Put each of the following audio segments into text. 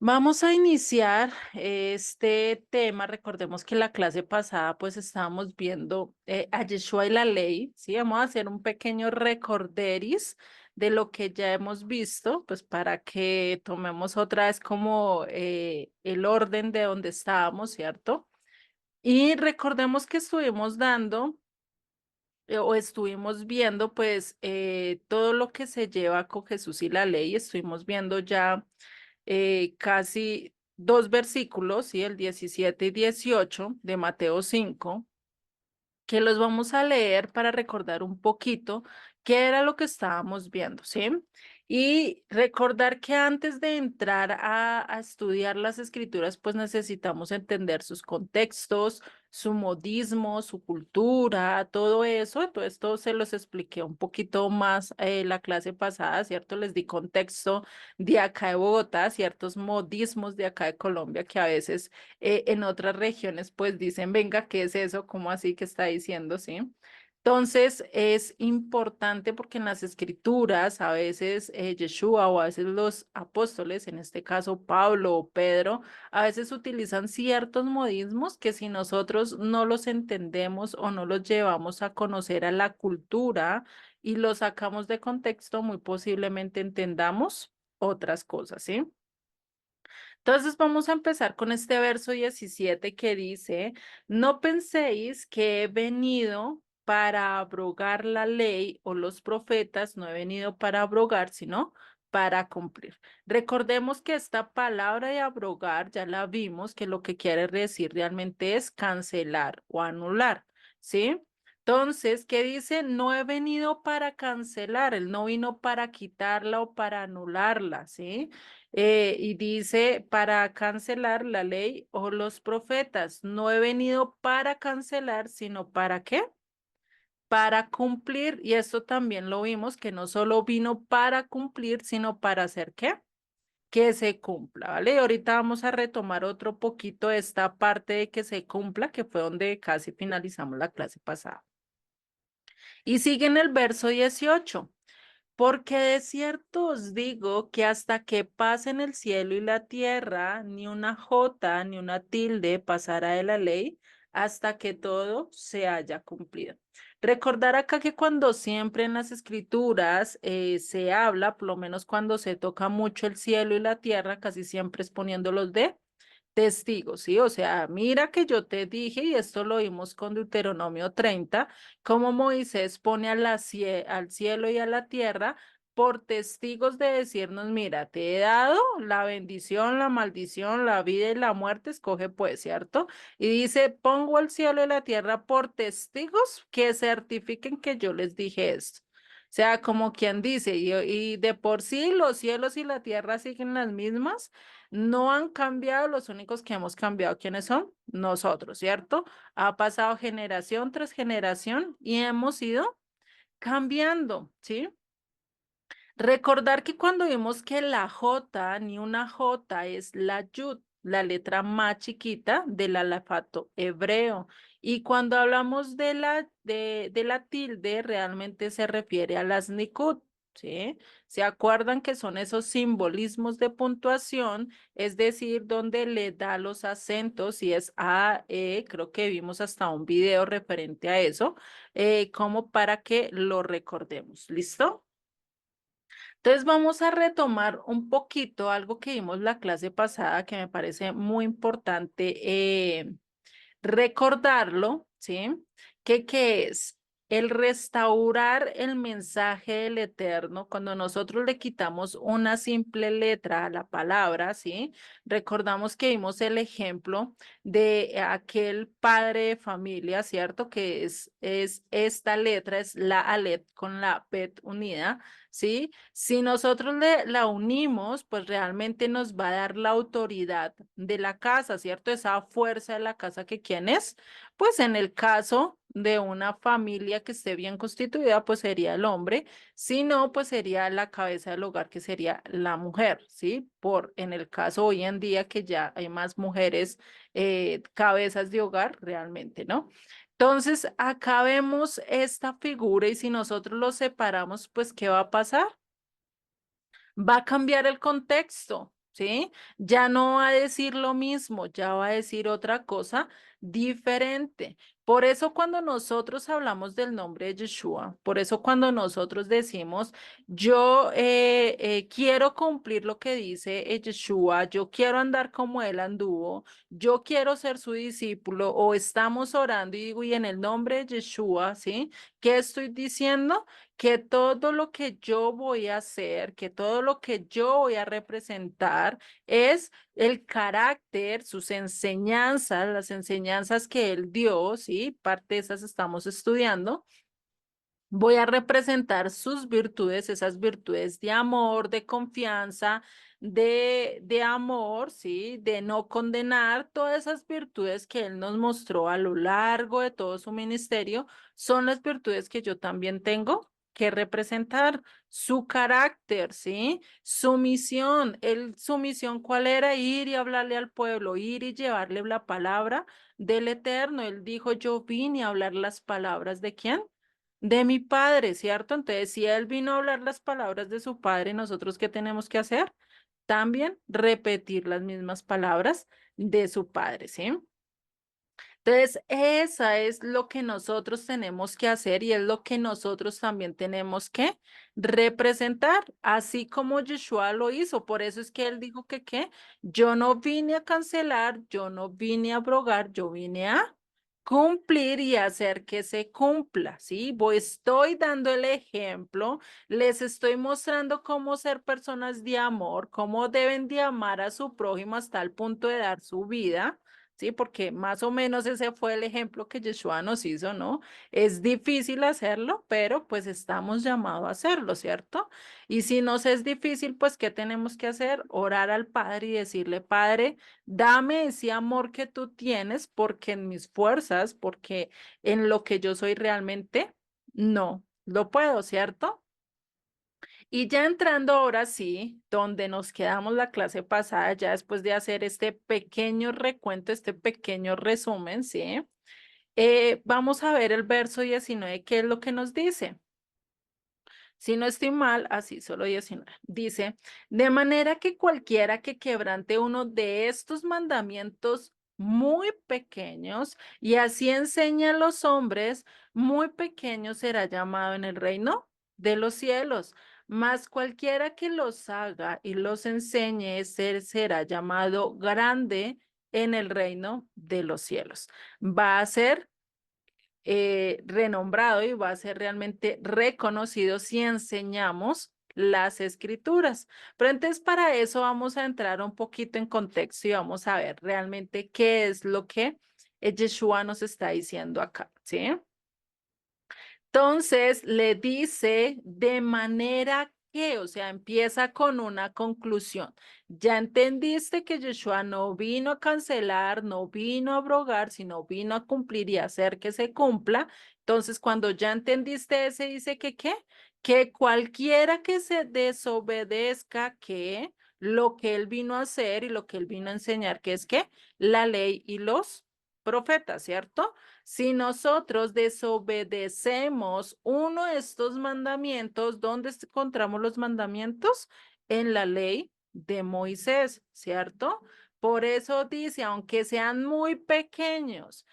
Vamos a iniciar este tema. Recordemos que la clase pasada pues estábamos viendo a Yeshua y la ley, ¿sí? Vamos a hacer un pequeño recorderis de lo que ya hemos visto, pues para que tomemos otra vez como el orden de donde estábamos, ¿cierto? Y recordemos que estuvimos dando o estuvimos viendo pues todo lo que se lleva con Jesús y la ley. Estuvimos viendo ya casi dos versículos, ¿sí? El 17 y 18 de Mateo 5, que los vamos a leer para recordar un poquito qué era lo que estábamos viendo, ¿sí? Y recordar que antes de entrar a estudiar las escrituras, pues necesitamos entender sus contextos, su modismo, su cultura, todo eso. Todo esto se los expliqué un poquito más la clase pasada, ¿cierto? Les di contexto de acá de Bogotá, ciertos modismos de acá de Colombia que a veces en otras regiones pues dicen, venga, ¿qué es eso? ¿Cómo así que está diciendo? ¿Sí? Entonces es importante porque en las escrituras a veces Yeshua o a veces los apóstoles, en este caso Pablo o Pedro, a veces utilizan ciertos modismos que si nosotros no los entendemos o no los llevamos a conocer a la cultura y los sacamos de contexto, muy posiblemente entendamos otras cosas, ¿sí? Entonces vamos a empezar con este verso 17 que dice, no penséis que he venido para abrogar la ley o los profetas, no he venido para abrogar, sino para cumplir. Recordemos que esta palabra de abrogar ya la vimos, que lo que quiere decir realmente es cancelar o anular, ¿sí? Entonces, ¿qué dice? No he venido para cancelar, él no vino para quitarla o para anularla, ¿sí? Y dice, para cancelar la ley o los profetas. No he venido para cancelar, sino para qué? Para cumplir. Y esto también lo vimos, que no solo vino para cumplir, sino para hacer qué? Que se cumpla, ¿vale? Y ahorita vamos a retomar otro poquito esta parte de que se cumpla, que fue donde casi finalizamos la clase pasada. Y sigue en el verso 18. Porque de cierto os digo que hasta que pasen el cielo y la tierra, ni una jota ni una tilde pasará de la ley hasta que todo se haya cumplido. Recordar acá que cuando siempre en las escrituras se habla, por lo menos cuando se toca mucho el cielo y la tierra, casi siempre es poniéndolos de testigos, ¿sí? O sea, mira que yo te dije, y esto lo vimos con Deuteronomio 30, cómo Moisés pone a al cielo y a la tierra por testigos de decirnos, mira, te he dado la bendición, la maldición, la vida y la muerte, escoge pues, ¿cierto? Y dice, pongo el cielo y la tierra por testigos que certifiquen que yo les dije esto. O sea, como quien dice, y de por sí los cielos y la tierra siguen las mismas, no han cambiado, los únicos que hemos cambiado, ¿quiénes son? Nosotros, ¿cierto? Ha pasado generación tras generación y hemos ido cambiando, ¿sí? Recordar que cuando vimos que la J, ni una J, es la Yud, la letra más chiquita del alfabeto hebreo. Y cuando hablamos de la tilde, realmente se refiere a las Nikud, ¿sí? ¿Se acuerdan que son esos simbolismos de puntuación? Es decir, donde le da los acentos y es A, E, creo que vimos hasta un video referente a eso, como para que lo recordemos. ¿Listo? Entonces vamos a retomar un poquito algo que vimos la clase pasada que me parece muy importante recordarlo, ¿sí? ¿Qué es? El restaurar el mensaje del Eterno, cuando nosotros le quitamos una simple letra a la palabra, ¿sí? Recordamos que vimos el ejemplo de aquel padre de familia, ¿cierto? Que es esta letra, es la Aleph con la Bet unida, ¿sí? Si nosotros la unimos, pues realmente nos va a dar la autoridad de la casa, ¿cierto? Esa fuerza de la casa que quién es, pues en el caso de una familia que esté bien constituida, pues sería el hombre, si no, pues sería la cabeza del hogar, que sería la mujer, ¿sí? En el caso hoy en día que ya hay más mujeres cabezas de hogar, realmente, ¿no? Entonces, acá vemos esta figura y si nosotros lo separamos, pues, ¿qué va a pasar? Va a cambiar el contexto. ¿sí? Ya no va a decir lo mismo, ya va a decir otra cosa diferente. Por eso cuando nosotros hablamos del nombre de Yeshua, por eso cuando nosotros decimos, yo quiero cumplir lo que dice Yeshua, yo quiero andar como él anduvo, yo quiero ser su discípulo, o estamos orando y digo, y en el nombre de Yeshua, ¿sí? ¿Qué estoy diciendo? Que todo lo que yo voy a hacer, que todo lo que yo voy a representar es el carácter, sus enseñanzas, las enseñanzas que él dio, ¿sí? Parte de esas estamos estudiando. Voy a representar sus virtudes, esas virtudes de amor, de confianza, de amor, ¿sí? De no condenar. Todas esas virtudes que Él nos mostró a lo largo de todo su ministerio son las virtudes que yo también tengo que representar. Su carácter, ¿sí? Su misión. Su misión, ¿cuál era? Ir y hablarle al pueblo, ir y llevarle la palabra del Eterno. Él dijo, yo vine a hablar las palabras de ¿quién? De mi padre, ¿cierto? Entonces, si él vino a hablar las palabras de su padre, ¿nosotros qué tenemos que hacer? También repetir las mismas palabras de su padre, ¿sí? Entonces, esa es lo que nosotros tenemos que hacer y es lo que nosotros también tenemos que representar, así como Yeshua lo hizo. Por eso es que él dijo que, ¿qué? Yo no vine a cancelar, yo no vine a abrogar, yo vine a cumplir y hacer que se cumpla, ¿sí? Estoy dando el ejemplo, les estoy mostrando cómo ser personas de amor, cómo deben de amar a su prójimo hasta el punto de dar su vida. Sí, porque más o menos ese fue el ejemplo que Yeshua nos hizo, ¿no? Es difícil hacerlo, pero pues estamos llamados a hacerlo, ¿cierto? Y si nos es difícil, pues ¿qué tenemos que hacer? Orar al Padre y decirle, Padre, dame ese amor que tú tienes, porque en mis fuerzas, porque en lo que yo soy realmente, no lo puedo, ¿cierto? Y ya entrando ahora sí, donde nos quedamos la clase pasada, ya después de hacer este pequeño recuento, este pequeño resumen, ¿sí? Vamos a ver el verso 19, ¿qué es lo que nos dice? Si no estoy mal, así, solo 19. Dice, de manera que cualquiera que quebrante uno de estos mandamientos muy pequeños y así enseña a los hombres, muy pequeño será llamado en el reino de los cielos. Mas cualquiera que los haga y los enseñe, será llamado grande en el reino de los cielos. Va a ser renombrado y va a ser realmente reconocido si enseñamos las escrituras. Pero entonces para eso vamos a entrar un poquito en contexto y vamos a ver realmente qué es lo que Yeshua nos está diciendo acá, ¿sí? Entonces le dice de manera que, o sea, empieza con una conclusión. Ya entendiste que Yeshua no vino a cancelar, no vino a abrogar, sino vino a cumplir y hacer que se cumpla. Entonces, cuando ya entendiste ese, dice que qué, que cualquiera que se desobedezca, que lo que él vino a hacer y lo que él vino a enseñar, que es que la ley y los profetas, ¿cierto? Si nosotros desobedecemos uno de estos mandamientos, ¿dónde encontramos los mandamientos? En la ley de Moisés, ¿cierto? Por eso dice, aunque sean muy pequeños,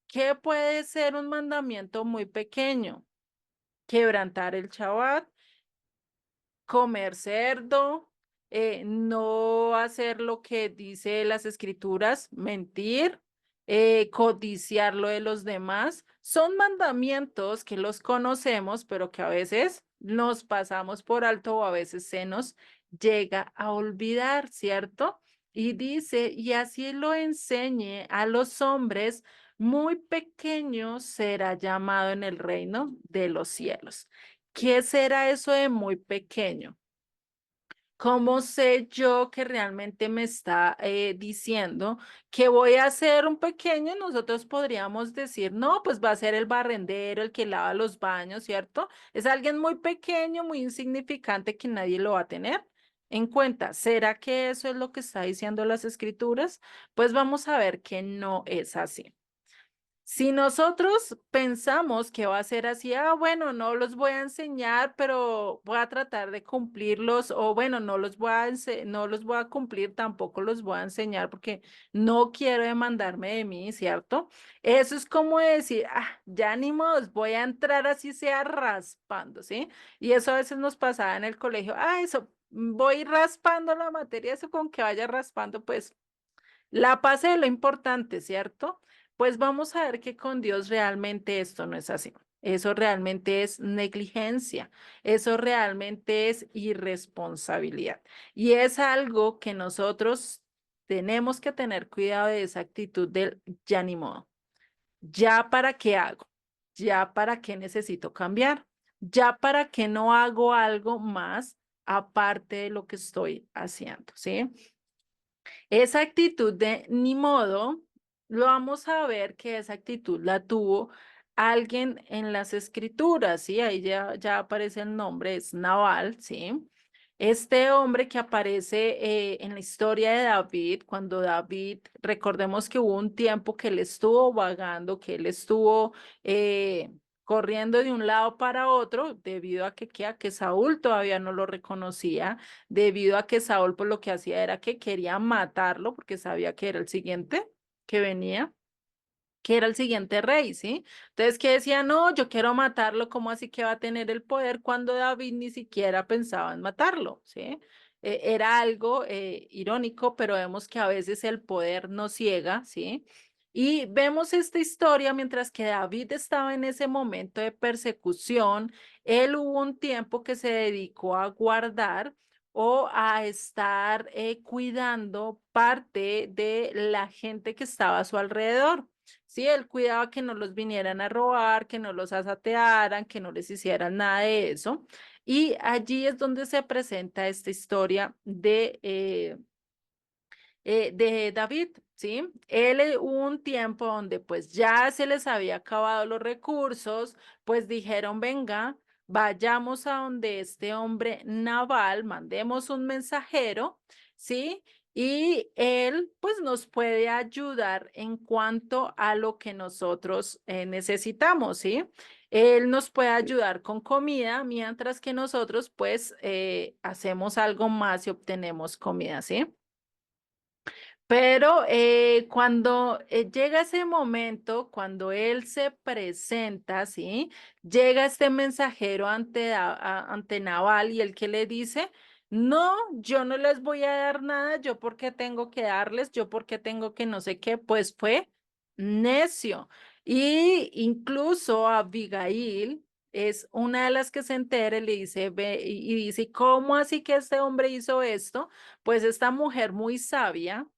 ¿qué puede ser un mandamiento muy pequeño? Quebrantar el Shabbat, comer cerdo, no hacer lo que dice las escrituras, mentir, codiciar lo de los demás. Son mandamientos que los conocemos, pero que a veces nos pasamos por alto o a veces se nos llega a olvidar, ¿cierto? Y dice, y así lo enseñe a los hombres, muy pequeño será llamado en el reino de los cielos. ¿Qué será eso de muy pequeño? ¿Cómo sé yo que realmente me está diciendo que voy a ser un pequeño? Nosotros podríamos decir, no, pues va a ser el barrendero, el que lava los baños, ¿cierto? Es alguien muy pequeño, muy insignificante que nadie lo va a tener en cuenta. ¿Será que eso es lo que está diciendo las escrituras? Pues vamos a ver que no es así. Si nosotros pensamos que va a ser así, bueno, no los voy a enseñar, pero voy a tratar de cumplirlos, o bueno, no los voy a cumplir, tampoco los voy a enseñar porque no quiero demandarme de mí, ¿cierto? Eso es como decir, ya ni modo, voy a entrar así sea raspando, ¿sí? Y eso a veces nos pasaba en el colegio, eso, voy raspando la materia, eso con que vaya raspando, pues la paz es lo importante, ¿cierto? Pues vamos a ver que con Dios realmente esto no es así. Eso realmente es negligencia, eso realmente es irresponsabilidad. Y es algo que nosotros tenemos que tener cuidado de esa actitud del ya ni modo. ¿Ya para qué hago? ¿Ya para qué necesito cambiar? ¿Ya para qué no hago algo más aparte de lo que estoy haciendo? ¿Sí? Esa actitud de ni modo, lo vamos a ver que esa actitud la tuvo alguien en las escrituras, ¿sí? Ahí ya aparece el nombre, es Nabal, ¿sí? Este hombre que aparece en la historia de David, cuando David, recordemos que hubo un tiempo que él estuvo vagando, que él estuvo corriendo de un lado para otro, debido a que Saúl todavía no lo reconocía, debido a que Saúl pues lo que hacía era que quería matarlo porque sabía que era el siguiente que venía, que era el siguiente rey, ¿sí? Entonces que decía, no, yo quiero matarlo, ¿cómo así que va a tener el poder cuando David ni siquiera pensaba en matarlo, ¿sí? Era algo irónico, pero vemos que a veces el poder nos ciega, ¿sí? Y vemos esta historia mientras que David estaba en ese momento de persecución, él hubo un tiempo que se dedicó a guardar o a estar cuidando parte de la gente que estaba a su alrededor. Sí, él cuidaba que no los vinieran a robar, que no los asatearan, que no les hicieran nada de eso. Y allí es donde se presenta esta historia de David, ¿sí? Él hubo un tiempo donde pues ya se les había acabado los recursos, pues dijeron, venga, vayamos a donde este hombre Naval, mandemos un mensajero, ¿sí? Y él pues nos puede ayudar en cuanto a lo que nosotros necesitamos, ¿sí? Él nos puede ayudar con comida, mientras que nosotros pues hacemos algo más y obtenemos comida, ¿sí? Pero cuando llega ese momento, cuando él se presenta, ¿sí? Llega este mensajero ante Nabal y el que le dice, no, yo no les voy a dar nada, yo porque tengo que darles, yo porque tengo que no sé qué, pues fue necio. Y incluso Abigail es una de las que se entera y le dice, ve, y dice, ¿cómo así que este hombre hizo esto? Pues esta mujer muy sabia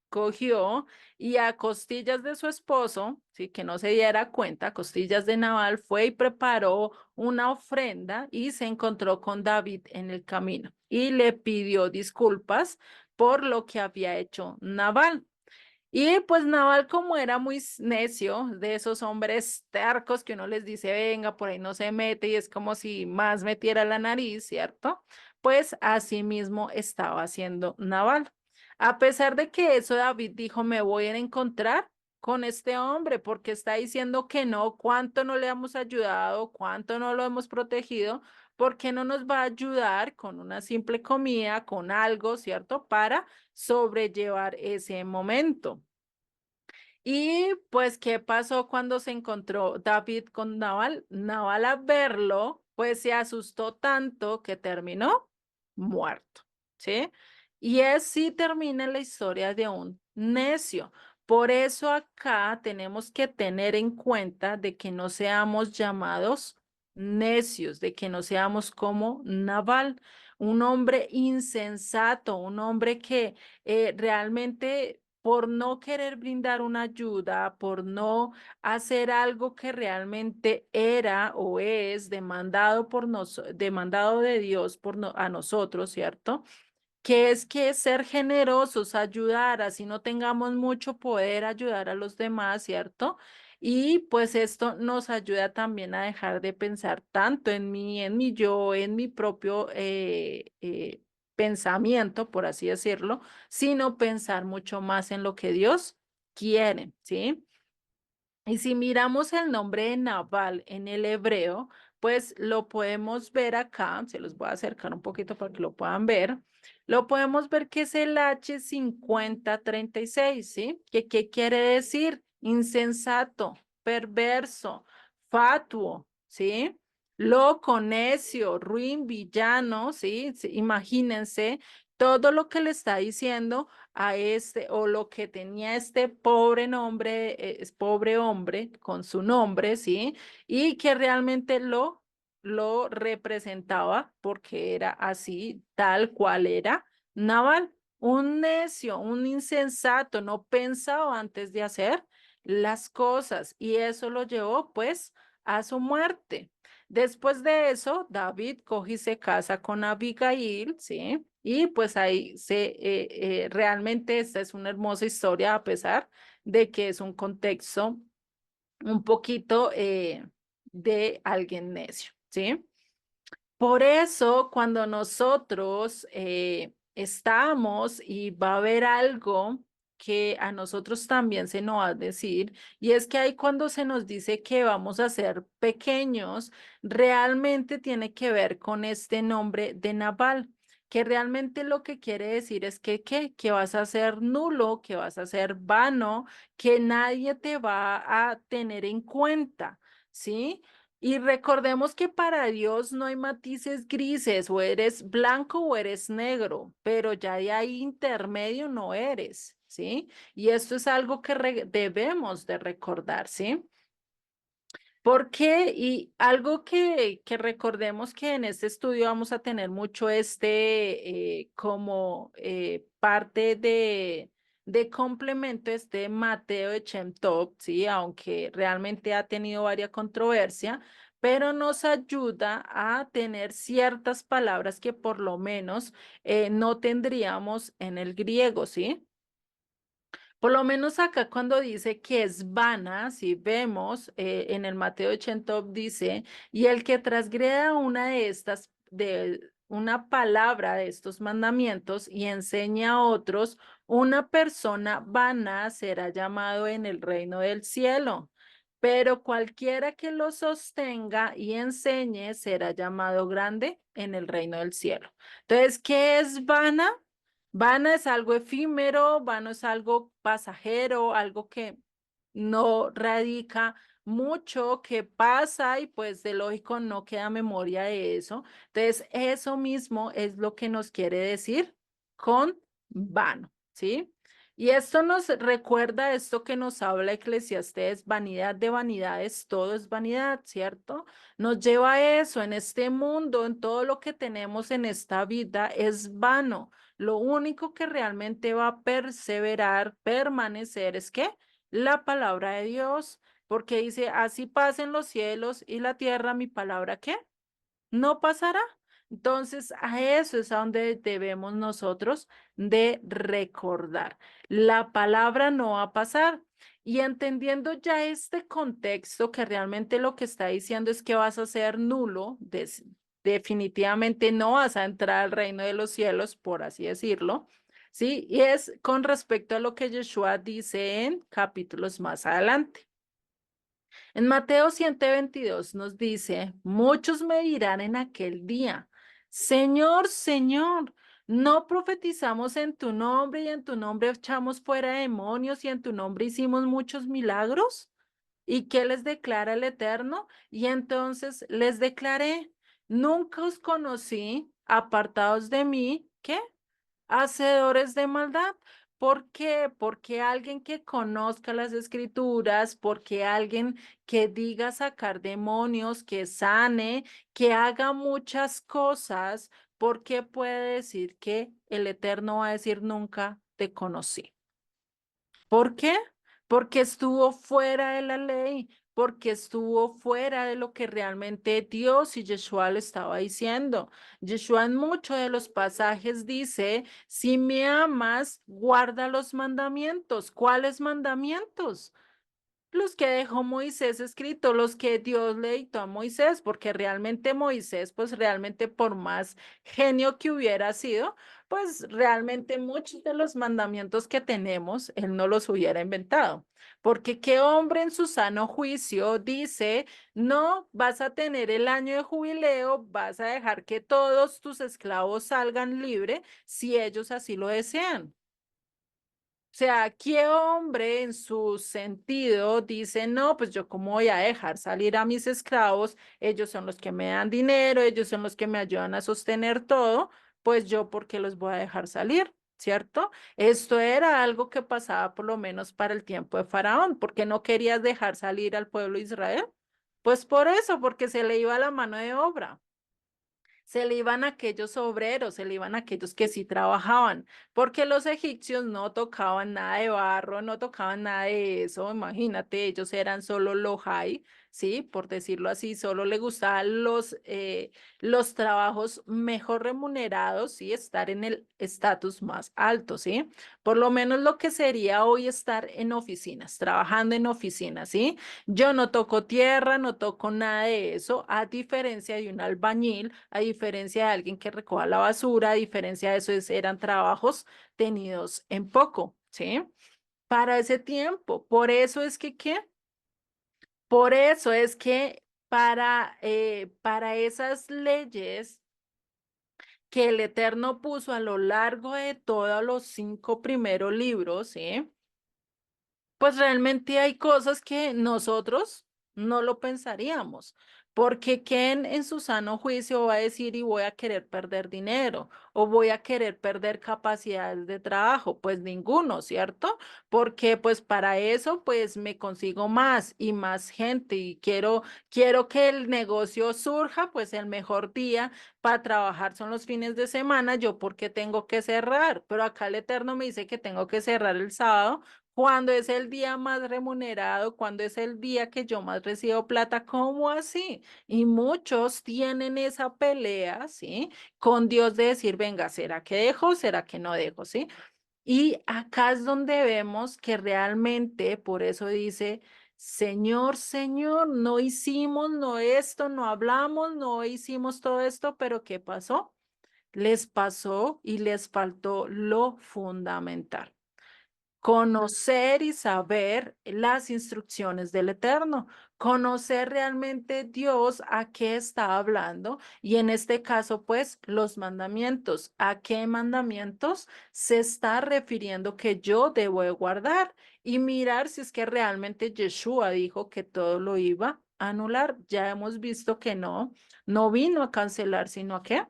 cogió y a costillas de su esposo, sí, que no se diera cuenta, a costillas de Nabal, fue y preparó una ofrenda y se encontró con David en el camino y le pidió disculpas por lo que había hecho Nabal. Y pues Naval, como era muy necio, de esos hombres tercos que uno les dice, venga, por ahí no se mete, y es como si más metiera la nariz, ¿cierto? Pues así mismo estaba haciendo Naval. A pesar de que eso, David dijo, me voy a ir a encontrar con este hombre, porque está diciendo que no, cuánto no le hemos ayudado, cuánto no lo hemos protegido, ¿por qué no nos va a ayudar con una simple comida, con algo, ¿cierto? Para sobrellevar ese momento. Y pues, ¿qué pasó cuando se encontró David con Naval? Naval a verlo, pues se asustó tanto que terminó muerto, ¿sí? Y así termina la historia de un necio. Por eso acá tenemos que tener en cuenta de que no seamos llamados necios, de que no seamos como Naval, un hombre insensato, un hombre que realmente por no querer brindar una ayuda, por no hacer algo que realmente era o es demandado demandado de Dios a nosotros, ¿cierto? Que es que ser generosos, ayudar, así no tengamos mucho poder, ayudar a los demás, ¿cierto? Y pues esto nos ayuda también a dejar de pensar tanto en mi yo, en mi propio pensamiento, por así decirlo, sino pensar mucho más en lo que Dios quiere, ¿sí? Y si miramos el nombre de Nabal en el hebreo, pues lo podemos ver acá, se los voy a acercar un poquito para que lo puedan ver. Lo podemos ver que es el H5036, ¿sí? ¿Qué quiere decir? Insensato, perverso, fatuo, ¿sí? Loco, necio, ruin, villano, ¿sí? Sí, imagínense todo lo que le está diciendo a este o lo que tenía este pobre nombre, es pobre hombre con su nombre, ¿sí? Y que realmente lo representaba porque era así, tal cual era Naval, un necio, un insensato, no pensaba antes de hacer las cosas y eso lo llevó pues a su muerte. Después de eso, David coge y se casa con Abigail, ¿sí? Y pues ahí realmente esta es una hermosa historia a pesar de que es un contexto un poquito de alguien necio, ¿sí? Por eso, cuando nosotros estamos y va a haber algo que a nosotros también se nos va a decir, y es que ahí cuando se nos dice que vamos a ser pequeños, realmente tiene que ver con este nombre de Nabal, que realmente lo que quiere decir es que, ¿qué? Que vas a ser nulo, que vas a ser vano, que nadie te va a tener en cuenta, ¿sí? Y recordemos que para Dios no hay matices grises, o eres blanco o eres negro, pero ya de ahí intermedio no eres, ¿sí? Y esto es algo que debemos de recordar, ¿sí? Porque, y algo que recordemos que en este estudio vamos a tener mucho como parte de complemento Mateo de Shem Tov, ¿sí? Aunque realmente ha tenido varias controversia, pero nos ayuda a tener ciertas palabras que por lo menos no tendríamos en el griego, ¿sí? Por lo menos acá cuando dice que es vana, si vemos en el Mateo 80 dice, y el que transgreda una de estas, de una palabra de estos mandamientos y enseña a otros, una persona vana será llamado en el reino del cielo. Pero cualquiera que lo sostenga y enseñe será llamado grande en el reino del cielo. Entonces, ¿qué es vana? Vana es algo efímero, vano es algo pasajero, algo que no radica mucho, que pasa y pues de lógico no queda memoria de eso. Entonces, eso mismo es lo que nos quiere decir con vano, ¿sí? Y esto nos recuerda esto que nos habla Eclesiastés, vanidad de vanidades, todo es vanidad, ¿cierto? Nos lleva a eso en este mundo, en todo lo que tenemos en esta vida es vano. Lo único que realmente va a perseverar, permanecer, es que la palabra de Dios, porque dice, así pasen los cielos y la tierra, mi palabra, ¿qué? No pasará. Entonces, a eso es a donde debemos nosotros de recordar. La palabra no va a pasar. Y entendiendo ya este contexto, que realmente lo que está diciendo es que vas a ser nulo, definitivamente no vas a entrar al reino de los cielos, por así decirlo, ¿sí? Y es con respecto a lo que Yeshua dice en capítulos más adelante. En Mateo 122 nos dice, muchos me dirán en aquel día, Señor, Señor, ¿no profetizamos en tu nombre y en tu nombre echamos fuera demonios y en tu nombre hicimos muchos milagros? ¿Y qué les declara el Eterno? Y entonces les declaré, nunca os conocí, apartados de mí, ¿qué? Hacedores de maldad. ¿Por qué? Porque alguien que conozca las escrituras, porque alguien que diga sacar demonios, que sane, que haga muchas cosas, ¿por qué puede decir que el Eterno va a decir nunca te conocí? ¿Por qué? Porque estuvo fuera de la ley, porque estuvo fuera de lo que realmente Dios y Yeshua le estaba diciendo. Yeshua en muchos de los pasajes dice, si me amas, guarda los mandamientos. ¿Cuáles mandamientos? Los que dejó Moisés escrito, los que Dios le dictó a Moisés, porque realmente Moisés, pues realmente por más genio que hubiera sido, pues realmente muchos de los mandamientos que tenemos, él no los hubiera inventado. Porque qué hombre en su sano juicio dice, no, vas a tener el año de jubileo, vas a dejar que todos tus esclavos salgan libres si ellos así lo desean. O sea, ¿qué hombre en su sentido dice, no, pues yo cómo voy a dejar salir a mis esclavos? Ellos son los que me dan dinero, ellos son los que me ayudan a sostener todo, pues yo, ¿por qué los voy a dejar salir? ¿Cierto? Esto era algo que pasaba por lo menos para el tiempo de Faraón. ¿Por qué no querías dejar salir al pueblo de Israel? Pues por eso, porque se le iba la mano de obra. Se le iban aquellos obreros, se le iban aquellos que sí trabajaban, porque los egipcios no tocaban nada de barro, no tocaban nada de eso, imagínate, ellos eran solo lohai, ¿sí? Por decirlo así, solo le gustaban los trabajos mejor remunerados, ¿sí? Estar en el estatus más alto, ¿sí? Por lo menos lo que sería hoy estar en oficinas, trabajando en oficinas, ¿sí? Yo no toco tierra, no toco nada de eso, a diferencia de un albañil, a diferencia de alguien que recoja la basura, a diferencia de eso, eran trabajos tenidos en poco, ¿sí? Para ese tiempo. Por eso es que, ¿qué? Por eso es que para esas leyes que el Eterno puso a lo largo de todos los 5 primeros libros, ¿sí? Pues realmente hay cosas que nosotros no lo pensaríamos, porque ¿quién en su sano juicio va a decir y voy a querer perder dinero o voy a querer perder capacidades de trabajo? Pues ninguno, ¿cierto? Porque pues para eso pues me consigo más y más gente y quiero que el negocio surja, pues el mejor día para trabajar son los fines de semana, yo porque tengo que cerrar, pero acá el Eterno me dice que tengo que cerrar el sábado cuando es el día más remunerado, cuando es el día que yo más recibo plata, ¿cómo así? Y muchos tienen esa pelea, ¿sí? Con Dios de decir, venga, ¿será que dejo? ¿Será que no dejo? ¿Sí? Y acá es donde vemos que realmente, por eso dice, Señor, Señor, no hicimos, no esto, no hablamos, no hicimos todo esto, pero ¿qué pasó? Les pasó y les faltó lo fundamental. Conocer y saber las instrucciones del Eterno, conocer realmente Dios a qué está hablando y en este caso, pues, los mandamientos. ¿A qué mandamientos se está refiriendo que yo debo de guardar? Y mirar si es que realmente Yeshua dijo que todo lo iba a anular. Ya hemos visto que no, no vino a cancelar, sino a qué?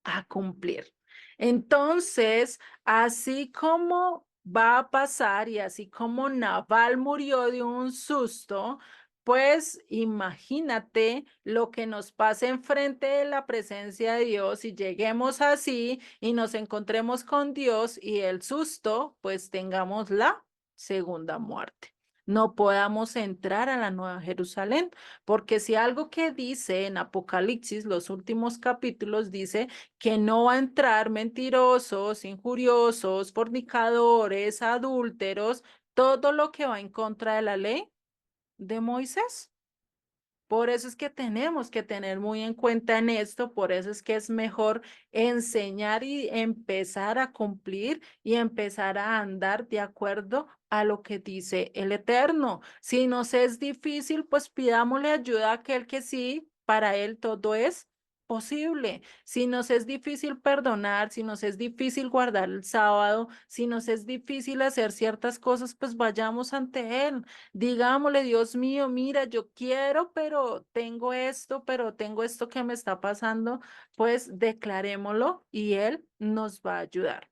A cumplir. Entonces, así como va a pasar y así como Naval murió de un susto, pues imagínate lo que nos pase enfrente de la presencia de Dios y lleguemos así y nos encontremos con Dios y el susto, pues tengamos la segunda muerte. No podamos entrar a la Nueva Jerusalén, porque si algo que dice en Apocalipsis, los últimos capítulos, dice que no va a entrar mentirosos, injuriosos, fornicadores, adúlteros, todo lo que va en contra de la ley de Moisés. Por eso es que tenemos que tener muy en cuenta en esto, por eso es que es mejor enseñar y empezar a cumplir y empezar a andar de acuerdo a lo que dice el Eterno. Si nos es difícil, pues pidámosle ayuda a aquel que sí, para él todo es posible. Si nos es difícil perdonar, si nos es difícil guardar el sábado, si nos es difícil hacer ciertas cosas, pues vayamos ante él. Digámosle, Dios mío, mira, yo quiero, pero tengo esto que me está pasando, pues declarémoslo y Él nos va a ayudar.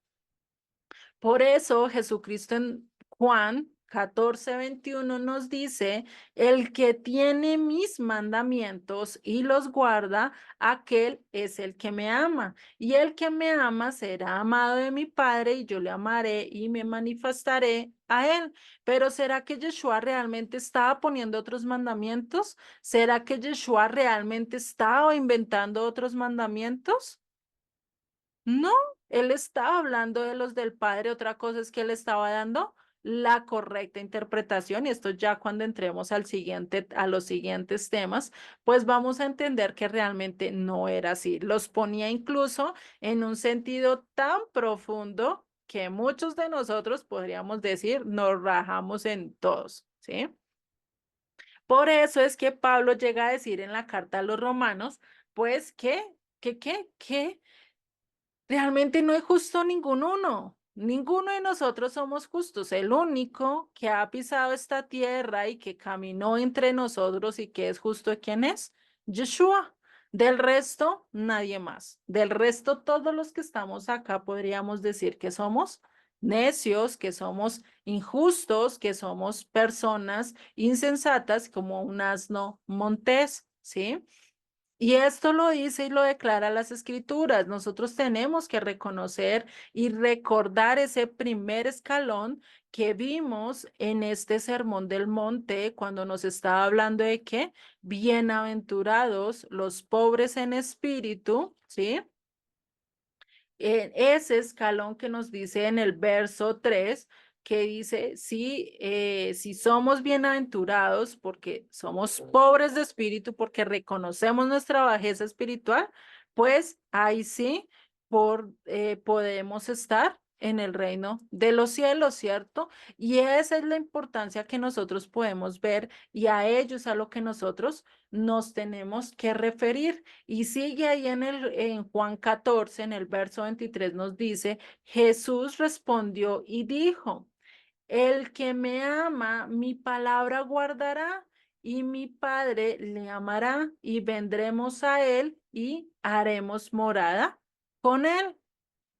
Por eso Jesucristo en Juan 14:21 nos dice, el que tiene mis mandamientos y los guarda, aquel es el que me ama. Y el que me ama será amado de mi Padre y yo le amaré y me manifestaré a él. Pero ¿será que Yeshua realmente estaba poniendo otros mandamientos? ¿Será que Yeshua realmente estaba inventando otros mandamientos? No, él estaba hablando de los del Padre, otra cosa es que él estaba dando la correcta interpretación, y esto ya cuando entremos a los siguientes temas, pues vamos a entender que realmente no era así. Los ponía incluso en un sentido tan profundo que muchos de nosotros podríamos decir nos rajamos en todos, ¿sí? Por eso es que Pablo llega a decir en la carta a los romanos, pues que realmente no es justo ninguno. Ninguno de nosotros somos justos. El único que ha pisado esta tierra y que caminó entre nosotros y que es justo, ¿quién es? Yeshua. Del resto, nadie más. Del resto, todos los que estamos acá podríamos decir que somos necios, que somos injustos, que somos personas insensatas como un asno montés, ¿sí? Y esto lo dice y lo declara las escrituras. Nosotros tenemos que reconocer y recordar ese primer escalón que vimos en este sermón del monte cuando nos estaba hablando de que bienaventurados los pobres en espíritu, ¿sí? Ese escalón que nos dice en el verso 3, que dice, sí, si somos bienaventurados porque somos pobres de espíritu, porque reconocemos nuestra bajeza espiritual, pues ahí sí podemos estar en el reino de los cielos, ¿cierto? Y esa es la importancia que nosotros podemos ver y a ellos a lo que nosotros nos tenemos que referir. Y sigue ahí en Juan 14, en el verso 23 nos dice, Jesús respondió y dijo, el que me ama, mi palabra guardará y mi Padre le amará y vendremos a él y haremos morada con él.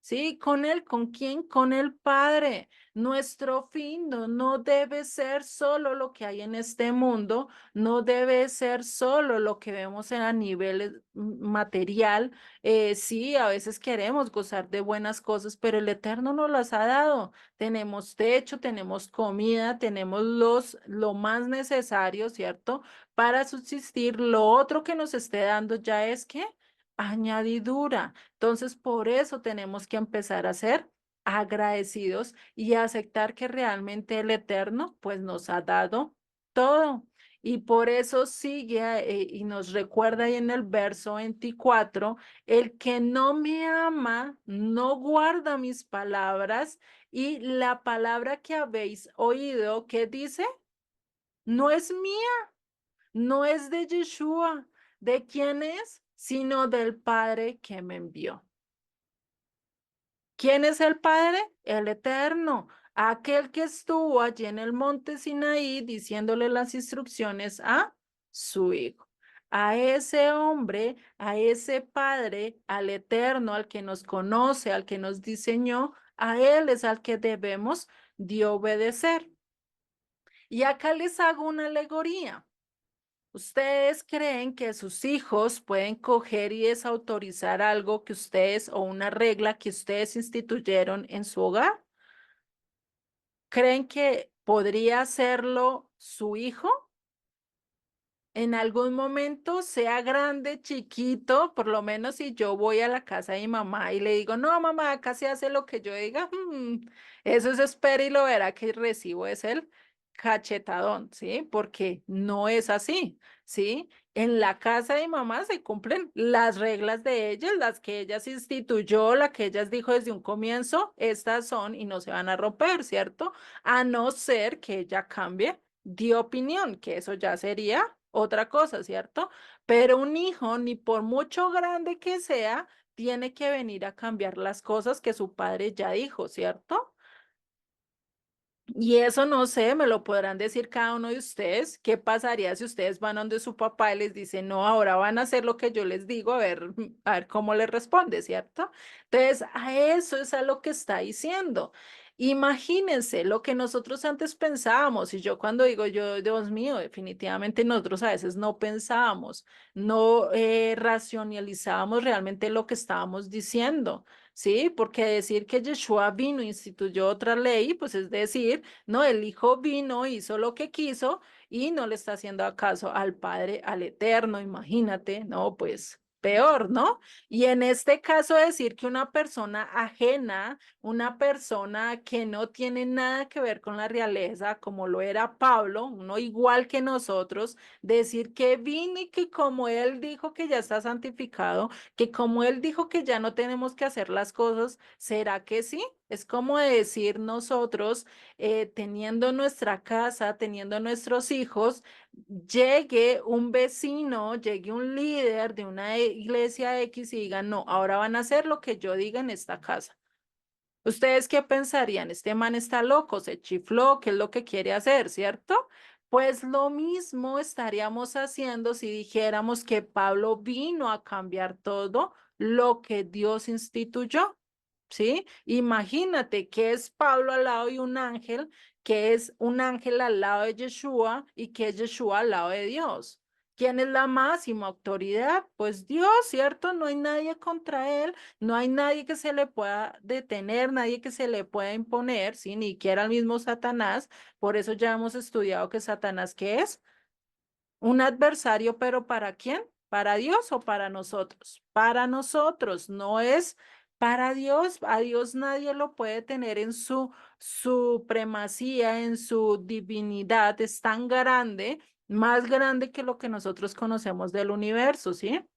Sí, con él, ¿con quién? Con el Padre. Nuestro fin no debe ser solo lo que hay en este mundo, no debe ser solo lo que vemos a nivel material. Sí, a veces queremos gozar de buenas cosas, pero el Eterno nos las ha dado. Tenemos techo, tenemos comida, tenemos lo más necesario, ¿cierto? Para subsistir. Lo otro que nos esté dando ya es que añadidura. Entonces, por eso tenemos que empezar a ser agradecidos y aceptar que realmente el Eterno pues nos ha dado todo. Y por eso sigue y nos recuerda ahí en el verso 24, el que no me ama no guarda mis palabras y la palabra que habéis oído, ¿qué dice? No es mía, no es de Yeshua. ¿De quién es? Sino del Padre que me envió. ¿Quién es el Padre? El Eterno, aquel que estuvo allí en el monte Sinaí diciéndole las instrucciones a su hijo. A ese hombre, a ese Padre, al Eterno, al que nos conoce, al que nos diseñó, a él es al que debemos de obedecer. Y acá les hago una alegoría. ¿Ustedes creen que sus hijos pueden coger y desautorizar algo que ustedes o una regla que ustedes instituyeron en su hogar? ¿Creen que podría hacerlo su hijo? En algún momento, sea grande, chiquito, por lo menos si yo voy a la casa de mi mamá y le digo, no, mamá, acá se hace lo que yo diga, eso es espera y lo verá que recibo es el cachetadón, ¿sí? Porque no es así, ¿sí? En la casa de mi mamá se cumplen las reglas de ellas, las que ellas instituyó, las que ellas dijo desde un comienzo, estas son y no se van a romper, ¿cierto? A no ser que ella cambie de opinión, que eso ya sería otra cosa, ¿cierto? Pero un hijo, ni por mucho grande que sea, tiene que venir a cambiar las cosas que su padre ya dijo, ¿cierto? Y eso no sé, me lo podrán decir cada uno de ustedes. ¿Qué pasaría si ustedes van donde su papá y les dicen, no, ahora van a hacer lo que yo les digo, a ver cómo le responde, ¿cierto? Entonces, a eso es a lo que está diciendo. Imagínense lo que nosotros antes pensábamos, y yo cuando digo yo, Dios mío, definitivamente nosotros a veces no pensábamos, no racionalizábamos realmente lo que estábamos diciendo. Sí, porque decir que Yeshua vino e instituyó otra ley, pues es decir, no, el Hijo vino, hizo lo que quiso y no le está haciendo caso al Padre, al Eterno, imagínate, no, pues peor, ¿no? Y en este caso decir que una persona ajena, una persona que no tiene nada que ver con la realeza, como lo era Pablo, uno igual que nosotros, decir que vino y que como él dijo que ya está santificado, que como él dijo que ya no tenemos que hacer las cosas, ¿será que sí? Es como decir nosotros, teniendo nuestra casa, teniendo nuestros hijos, llegue un vecino, llegue un líder de una iglesia X y diga, no, ahora van a hacer lo que yo diga en esta casa. ¿Ustedes qué pensarían? Este man está loco, se chifló, ¿qué es lo que quiere hacer, cierto? Pues lo mismo estaríamos haciendo si dijéramos que Pablo vino a cambiar todo lo que Dios instituyó. ¿Sí? Imagínate que es Pablo al lado de un ángel, que es un ángel al lado de Yeshua y que es Yeshua al lado de Dios. ¿Quién es la máxima autoridad? Pues Dios, ¿cierto? No hay nadie contra él, no hay nadie que se le pueda detener, nadie que se le pueda imponer, ¿sí? Ni siquiera el mismo Satanás. Por eso ya hemos estudiado que Satanás, ¿qué es? Un adversario, pero ¿para quién? ¿Para Dios o para nosotros? Para nosotros, no es para Dios. A Dios nadie lo puede tener en su supremacía, en su divinidad. Es tan grande, más grande que lo que nosotros conocemos del universo, ¿sí?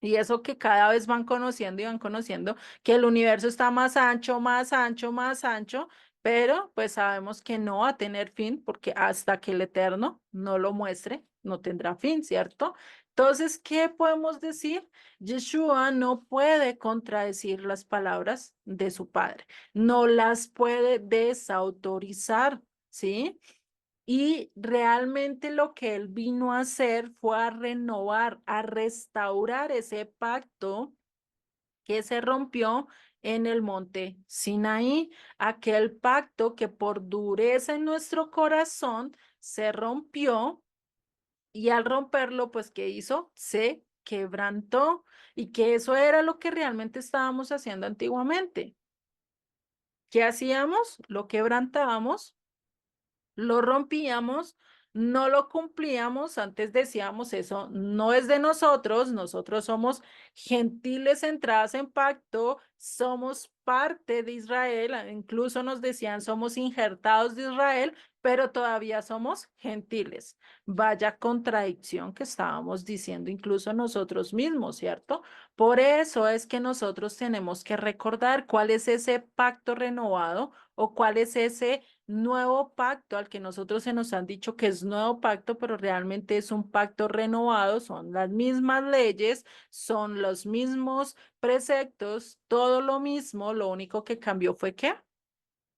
Y eso que cada vez van conociendo y van conociendo que el universo está más ancho, más ancho, más ancho, pero pues sabemos que no va a tener fin porque hasta que el Eterno no lo muestre, no tendrá fin, ¿cierto? Entonces, ¿qué podemos decir? Yeshua no puede contradecir las palabras de su Padre, no las puede desautorizar, ¿sí? Y realmente lo que él vino a hacer fue a renovar, a restaurar ese pacto que se rompió en el monte Sinaí, aquel pacto que por dureza en nuestro corazón se rompió y al romperlo, pues, ¿qué hizo? Se quebrantó y que eso era lo que realmente estábamos haciendo antiguamente. ¿Qué hacíamos? Lo quebrantábamos, lo rompíamos, no lo cumplíamos, antes decíamos eso, no es de nosotros, nosotros somos gentiles entradas en pacto, somos parte de Israel, incluso nos decían somos injertados de Israel, pero todavía somos gentiles. Vaya contradicción que estábamos diciendo incluso nosotros mismos, ¿cierto? Por eso es que nosotros tenemos que recordar cuál es ese pacto renovado o cuál es ese nuevo pacto al que nosotros se nos han dicho que es nuevo pacto, pero realmente es un pacto renovado, son las mismas leyes, son los mismos preceptos, todo lo mismo, lo único que cambió fue que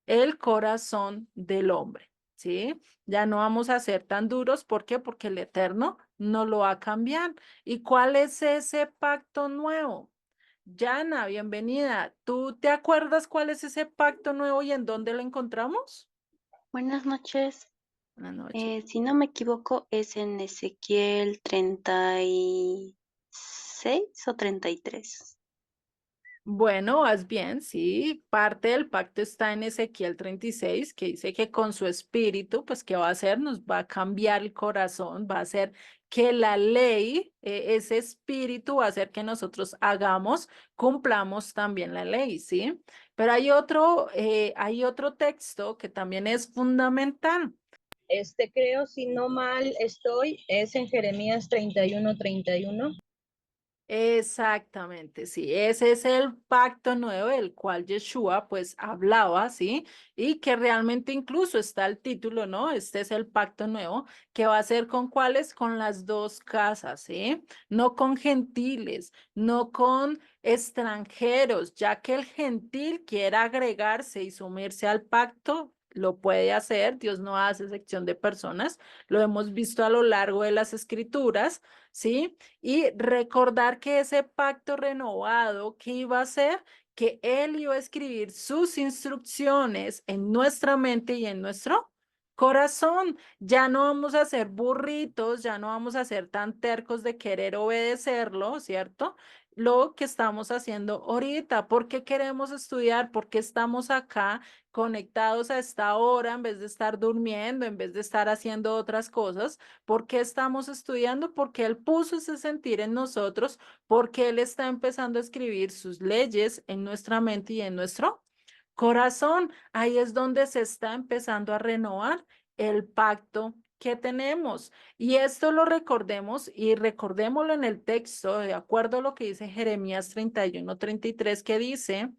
el corazón del hombre, ¿sí? Ya no vamos a ser tan duros, ¿por qué? Porque el Eterno no lo va a cambiar. ¿Y cuál es ese pacto nuevo? Yana, bienvenida. ¿Tú te acuerdas cuál es ese pacto nuevo y en dónde lo encontramos? Buenas noches. Buenas noches. Si no me equivoco, es en Ezequiel 36 o 33. Bueno, vas bien, sí. Parte del pacto está en Ezequiel 36, que dice que con su espíritu, pues, ¿qué va a hacer? Nos va a cambiar el corazón, va a hacer que la ley, ese espíritu va a hacer que nosotros hagamos, cumplamos también la ley, ¿sí? Pero hay otro texto que también es fundamental. Creo, si no mal estoy, es en Jeremías 31:31. Exactamente, sí, ese es el pacto nuevo del cual Yeshua pues hablaba, ¿sí? Y que realmente incluso está el título, ¿no? Este es el pacto nuevo, que va a ser con cuáles, con las dos casas, ¿sí? No con gentiles, no con extranjeros, ya que el gentil quiera agregarse y sumirse al pacto. Lo puede hacer, Dios no hace sección de personas, lo hemos visto a lo largo de las escrituras, ¿sí? Y recordar que ese pacto renovado, ¿qué iba a hacer? Que Él iba a escribir sus instrucciones en nuestra mente y en nuestro corazón. Ya no vamos a ser burritos, ya no vamos a ser tan tercos de querer obedecerlo, ¿cierto? lo que estamos haciendo ahorita. ¿Por qué queremos estudiar? ¿Por qué estamos acá conectados a esta hora en vez de estar durmiendo, en vez de estar haciendo otras cosas? ¿Por qué estamos estudiando? Porque Él puso ese sentir en nosotros, porque Él está empezando a escribir sus leyes en nuestra mente y en nuestro corazón. Ahí es donde se está empezando a renovar el pacto que tenemos. Y esto lo recordemos y recordémoslo en el texto, de acuerdo a lo que dice Jeremías 31-33, que dice: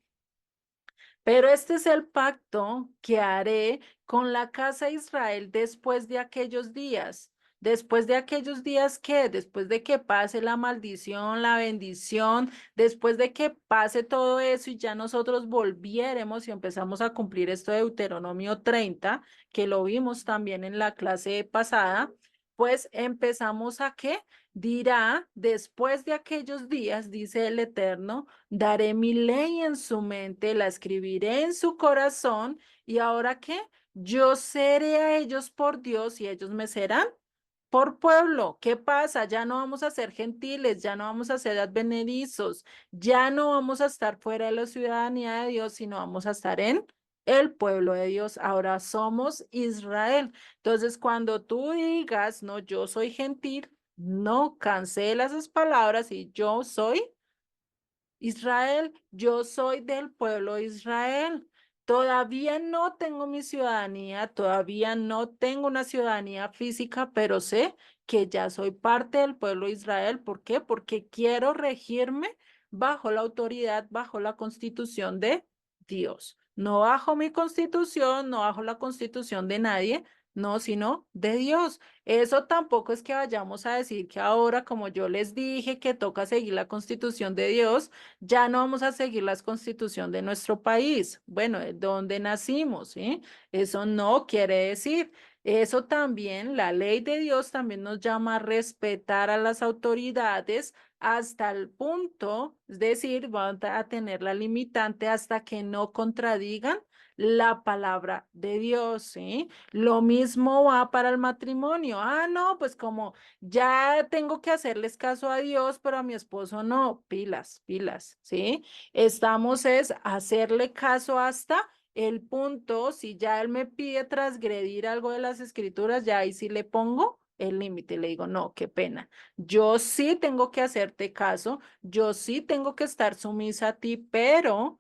pero este es el pacto que haré con la casa de Israel después de aquellos días. Después de aquellos días, ¿qué? Después de que pase la maldición, la bendición, después de que pase todo eso y ya nosotros volviéramos y empezamos a cumplir esto de Deuteronomio 30, que lo vimos también en la clase pasada, pues empezamos a ¿qué? Dirá, después de aquellos días, dice el Eterno, daré mi ley en su mente, la escribiré en su corazón. ¿Y ahora qué? Yo seré a ellos por Dios y ellos me serán por pueblo. ¿Qué pasa? Ya no vamos a ser gentiles, ya no vamos a ser advenedizos, ya no vamos a estar fuera de la ciudadanía de Dios, sino vamos a estar en el pueblo de Dios. Ahora somos Israel. Entonces, cuando tú digas, no, yo soy gentil, no cancelas esas palabras y yo soy Israel, yo soy del pueblo de Israel. Todavía no tengo mi ciudadanía, todavía no tengo una ciudadanía física, pero sé que ya soy parte del pueblo de Israel. ¿Por qué? Porque quiero regirme bajo la autoridad, bajo la constitución de Dios. No bajo mi constitución, no bajo la constitución de nadie, no, sino de Dios. Eso tampoco es que vayamos a decir que ahora, como yo les dije, que toca seguir la constitución de Dios, ya no vamos a seguir la constitución de nuestro país, bueno, de donde nacimos, ¿sí? Eso no quiere decir. Eso también, la ley de Dios también nos llama a respetar a las autoridades hasta el punto, es decir, van a tener la limitante hasta que no contradigan la palabra de Dios, ¿sí? Lo mismo va para el matrimonio. Ah, no, pues como ya tengo que hacerles caso a Dios, pero a mi esposo no. Pilas, pilas, ¿sí? Estamos es hacerle caso hasta el punto, si ya él me pide transgredir algo de las escrituras, ya ahí sí le pongo el límite, le digo, no, qué pena. Yo sí tengo que hacerte caso, yo sí tengo que estar sumisa a ti, pero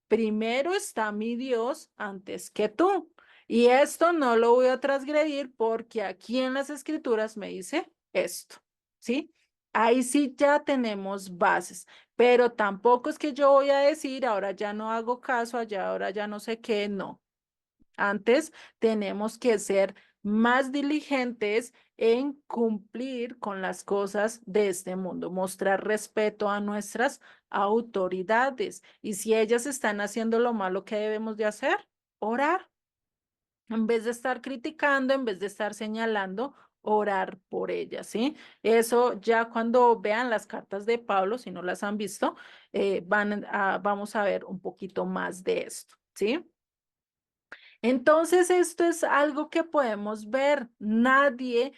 primero está mi Dios antes que tú. Y esto no lo voy a transgredir porque aquí en las escrituras me dice esto, ¿sí? Ahí sí ya tenemos bases, pero tampoco es que yo voy a decir, ahora ya no hago caso, allá ahora ya no sé qué, no. Antes tenemos que ser más diligentes en cumplir con las cosas de este mundo, mostrar respeto a nuestras autoridades. Y si ellas están haciendo lo malo, ¿qué debemos de hacer? Orar. En vez de estar criticando, en vez de estar señalando, orar por ellas, ¿sí? Eso ya cuando vean las cartas de Pablo, si no las han visto, vamos a ver un poquito más de esto, ¿sí? Entonces, esto es algo que podemos ver. Nadie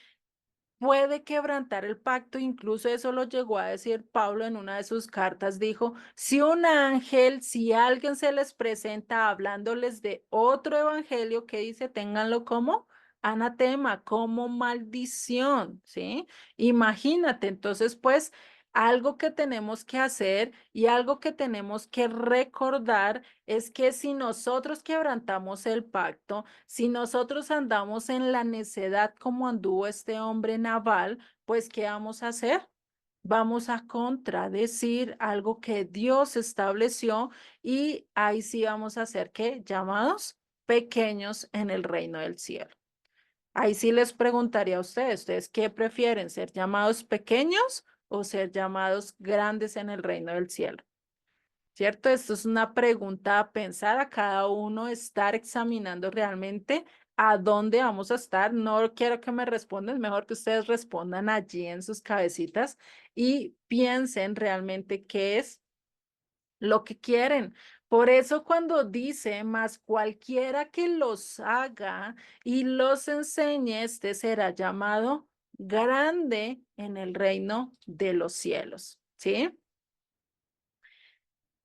puede quebrantar el pacto. Incluso eso lo llegó a decir Pablo en una de sus cartas. Dijo, si un ángel, si alguien se les presenta hablándoles de otro evangelio, que dice, ténganlo como anatema, como maldición, ¿sí? Imagínate, entonces, pues, algo que tenemos que hacer y algo que tenemos que recordar es que si nosotros quebrantamos el pacto, si nosotros andamos en la necedad como anduvo este hombre Naval, pues ¿qué vamos a hacer? Vamos a contradecir algo que Dios estableció y ahí sí vamos a ser ¿qué? Llamados pequeños en el reino del cielo. Ahí sí les preguntaría a ¿ustedes qué prefieren? ¿Ser llamados pequeños o ser llamados grandes en el reino del cielo? ¿Cierto? Esto es una pregunta a pensar, a cada uno estar examinando realmente a dónde vamos a estar. No quiero que me respondan, es mejor que ustedes respondan allí en sus cabecitas y piensen realmente qué es lo que quieren. Por eso cuando dice, más cualquiera que los haga y los enseñe, este será llamado grande en el reino de los cielos, ¿sí?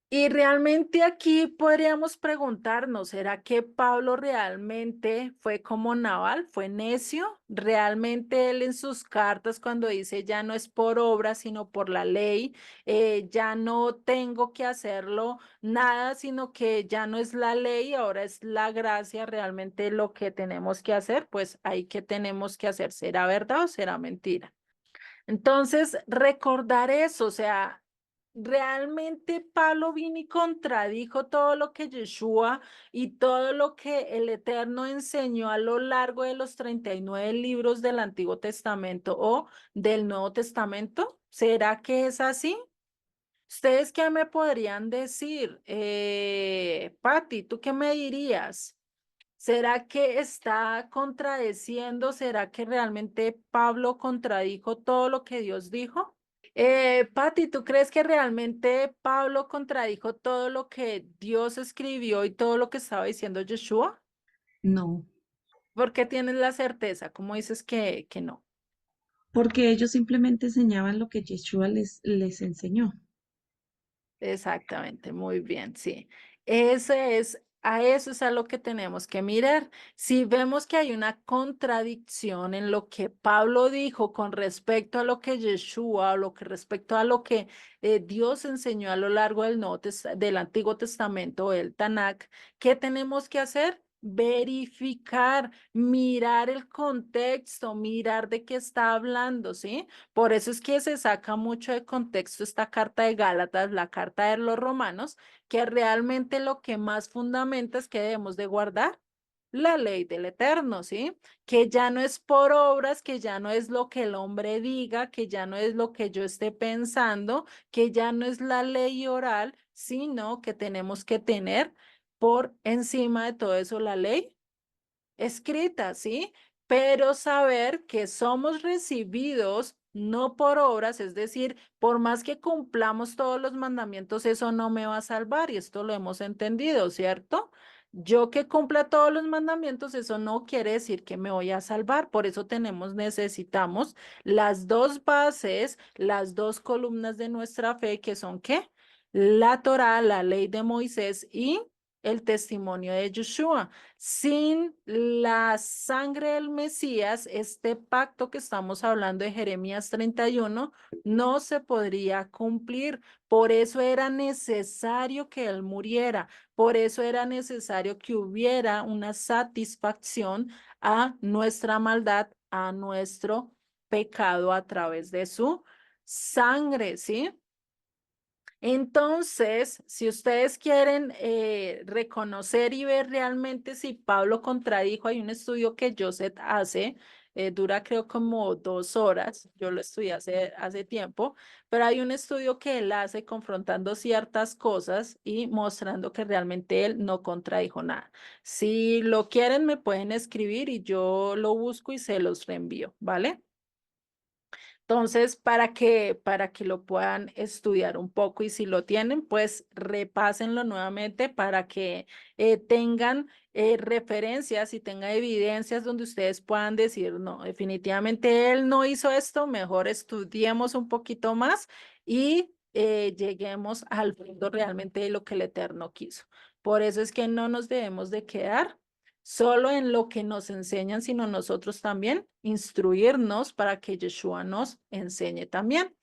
Y realmente aquí podríamos preguntarnos, ¿será que Pablo realmente fue como Naval, fue necio? ¿Realmente él en sus cartas cuando dice ya no es por obra, sino por la ley, ya no tengo que hacerlo nada, sino que ya no es la ley, ahora es la gracia realmente lo que tenemos que hacer? Pues ahí que tenemos que hacer, ¿será verdad o será mentira? Entonces, recordar eso, o sea, realmente Pablo vino y contradijo todo lo que Yeshua y todo lo que el Eterno enseñó a lo largo de los 39 libros del Antiguo Testamento o del Nuevo Testamento. ¿Será que es así? ¿Ustedes qué me podrían decir? Patti, ¿tú qué me dirías? ¿Será que está contradeciendo? ¿Será que realmente Pablo contradijo todo lo que Dios dijo? Patti, ¿tú crees que realmente Pablo contradijo todo lo que Dios escribió y todo lo que estaba diciendo Yeshua? No, ¿Por qué tienes la certeza? ¿Cómo dices que no? porque ellos simplemente enseñaban lo que Yeshua les enseñó. Exactamente, muy bien, sí. A eso es a lo que tenemos que mirar. Si vemos que hay una contradicción en lo que Pablo dijo con respecto a lo que Yeshua, o lo que respecto a lo que Dios enseñó a lo largo del Antiguo Testamento, el Tanakh, ¿qué tenemos que hacer? Verificar, mirar el contexto, mirar de qué está hablando, ¿sí? Por eso es que se saca mucho de contexto esta carta de Gálatas, la carta de los romanos, que realmente lo que más fundamenta es que debemos de guardar la ley del Eterno, ¿sí? Que ya no es por obras, que ya no es lo que el hombre diga, que ya no es lo que yo esté pensando, que ya no es la ley oral, sino que tenemos que tener por encima de todo eso la ley escrita, ¿sí? Pero saber que somos recibidos no por obras, es decir, por más que cumplamos todos los mandamientos, eso no me va a salvar y esto lo hemos entendido, ¿cierto? Yo que cumpla todos los mandamientos, eso no quiere decir que me voy a salvar, por eso necesitamos las dos bases, las dos columnas de nuestra fe, que son ¿qué? La Torá, la ley de Moisés y el testimonio de Yeshua. Sin la sangre del Mesías, este pacto que estamos hablando de Jeremías 31 no se podría cumplir. Por eso era necesario que Él muriera. Por eso era necesario que hubiera una satisfacción a nuestra maldad, a nuestro pecado a través de su sangre, ¿sí? Entonces, si ustedes quieren reconocer y ver realmente si Pablo contradijo, hay un estudio que Joseph hace, dura creo como 2 horas, yo lo estudié hace tiempo, pero hay un estudio que él hace confrontando ciertas cosas y mostrando que realmente él no contradijo nada. Si lo quieren, me pueden escribir y yo lo busco y se los reenvío, ¿vale? Entonces, para que lo puedan estudiar un poco y si lo tienen, pues repásenlo nuevamente para que tengan referencias y tengan evidencias donde ustedes puedan decir, no, definitivamente él no hizo esto, mejor estudiemos un poquito más y lleguemos al fondo realmente de lo que el Eterno quiso. Por eso es que no nos debemos de quedar solo en lo que nos enseñan, sino nosotros también instruirnos para que Yeshua nos enseñe también.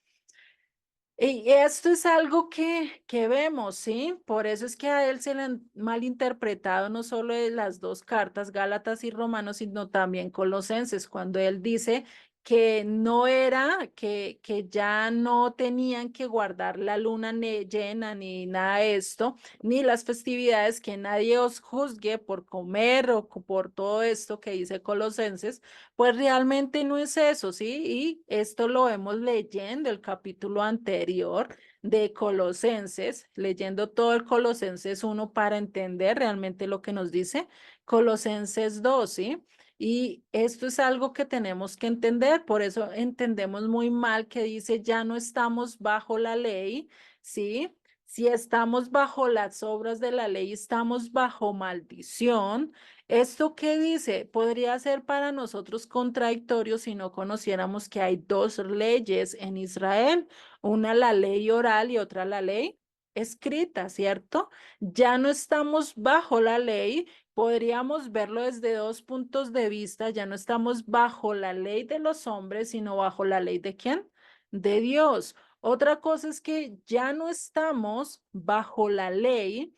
Y esto es algo que vemos, ¿sí? Por eso es que a él se le han malinterpretado no solo de las dos cartas, Gálatas y Romanos, sino también Colosenses, cuando él dice que no era, que ya no tenían que guardar la luna llena ni nada de esto, ni las festividades, que nadie os juzgue por comer o por todo esto que dice Colosenses, pues realmente no es eso, ¿sí? Y esto lo vemos leyendo el capítulo anterior de Colosenses, leyendo todo el Colosenses 1 para entender realmente lo que nos dice Colosenses 2, ¿sí? Y esto es algo que tenemos que entender, por eso entendemos muy mal que dice ya no estamos bajo la ley, ¿sí? Si estamos bajo las obras de la ley, estamos bajo maldición. ¿Esto qué dice? Podría ser para nosotros contradictorio si no conociéramos que hay dos leyes en Israel, una la ley oral y otra la ley escrita, ¿cierto? Ya no estamos bajo la ley, podríamos verlo desde dos puntos de vista, ya no estamos bajo la ley de los hombres, sino bajo la ley de ¿quién? De Dios. Otra cosa es que ya no estamos bajo la ley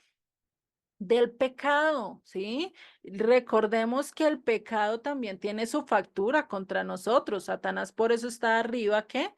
del pecado, ¿sí? Recordemos que el pecado también tiene su factura contra nosotros. Satanás por eso está arriba, ¿qué?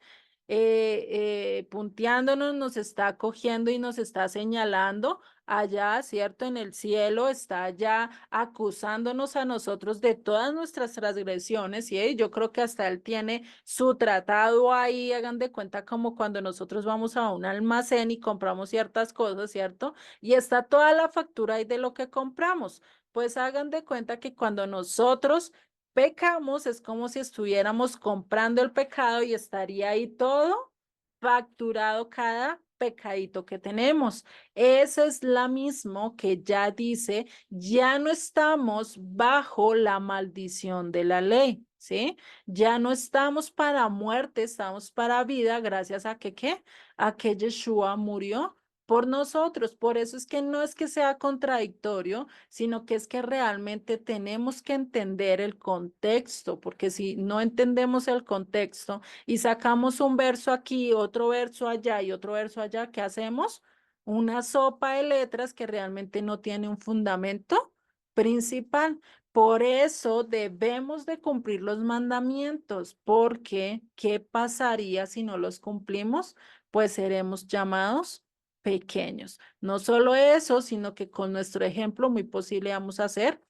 Punteándonos, nos está cogiendo y nos está señalando allá, ¿cierto? En el cielo está allá acusándonos a nosotros de todas nuestras transgresiones, ¿sí? Yo creo que hasta él tiene su tratado ahí, hagan de cuenta como cuando nosotros vamos a un almacén y compramos ciertas cosas, ¿cierto? Y está toda la factura ahí de lo que compramos. Pues hagan de cuenta que cuando nosotros pecamos es como si estuviéramos comprando el pecado y estaría ahí todo facturado cada pecadito que tenemos. Eso es la mismo que ya dice, ya no estamos bajo la maldición de la ley, ¿sí? Ya no estamos para muerte, estamos para vida gracias a que, ¿qué? A que Yeshua murió por nosotros. Por eso es que no es que sea contradictorio, sino que es que realmente tenemos que entender el contexto, porque si no entendemos el contexto y sacamos un verso aquí, otro verso allá y otro verso allá, ¿qué hacemos? Una sopa de letras que realmente no tiene un fundamento principal. Por eso debemos de cumplir los mandamientos, porque ¿qué pasaría si no los cumplimos? Pues seremos llamados pequeños. No solo eso, sino que con nuestro ejemplo muy posible vamos a hacer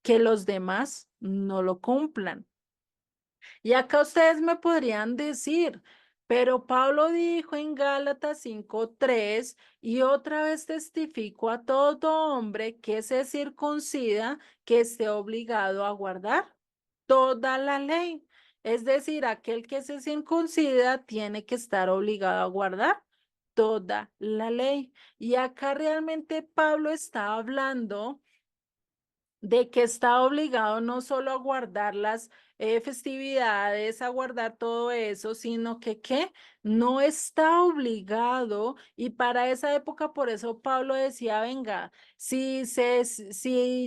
que los demás no lo cumplan. Y acá ustedes me podrían decir, pero Pablo dijo en Gálatas 5:3, y otra vez testifico a todo hombre que se circuncida que esté obligado a guardar toda la ley. Es decir, aquel que se circuncida tiene que estar obligado a guardar toda la ley. Y acá realmente Pablo está hablando de que está obligado no solo a guardar las festividades, a guardar todo eso, sino que no está obligado. Y para esa época, por eso Pablo decía, venga, si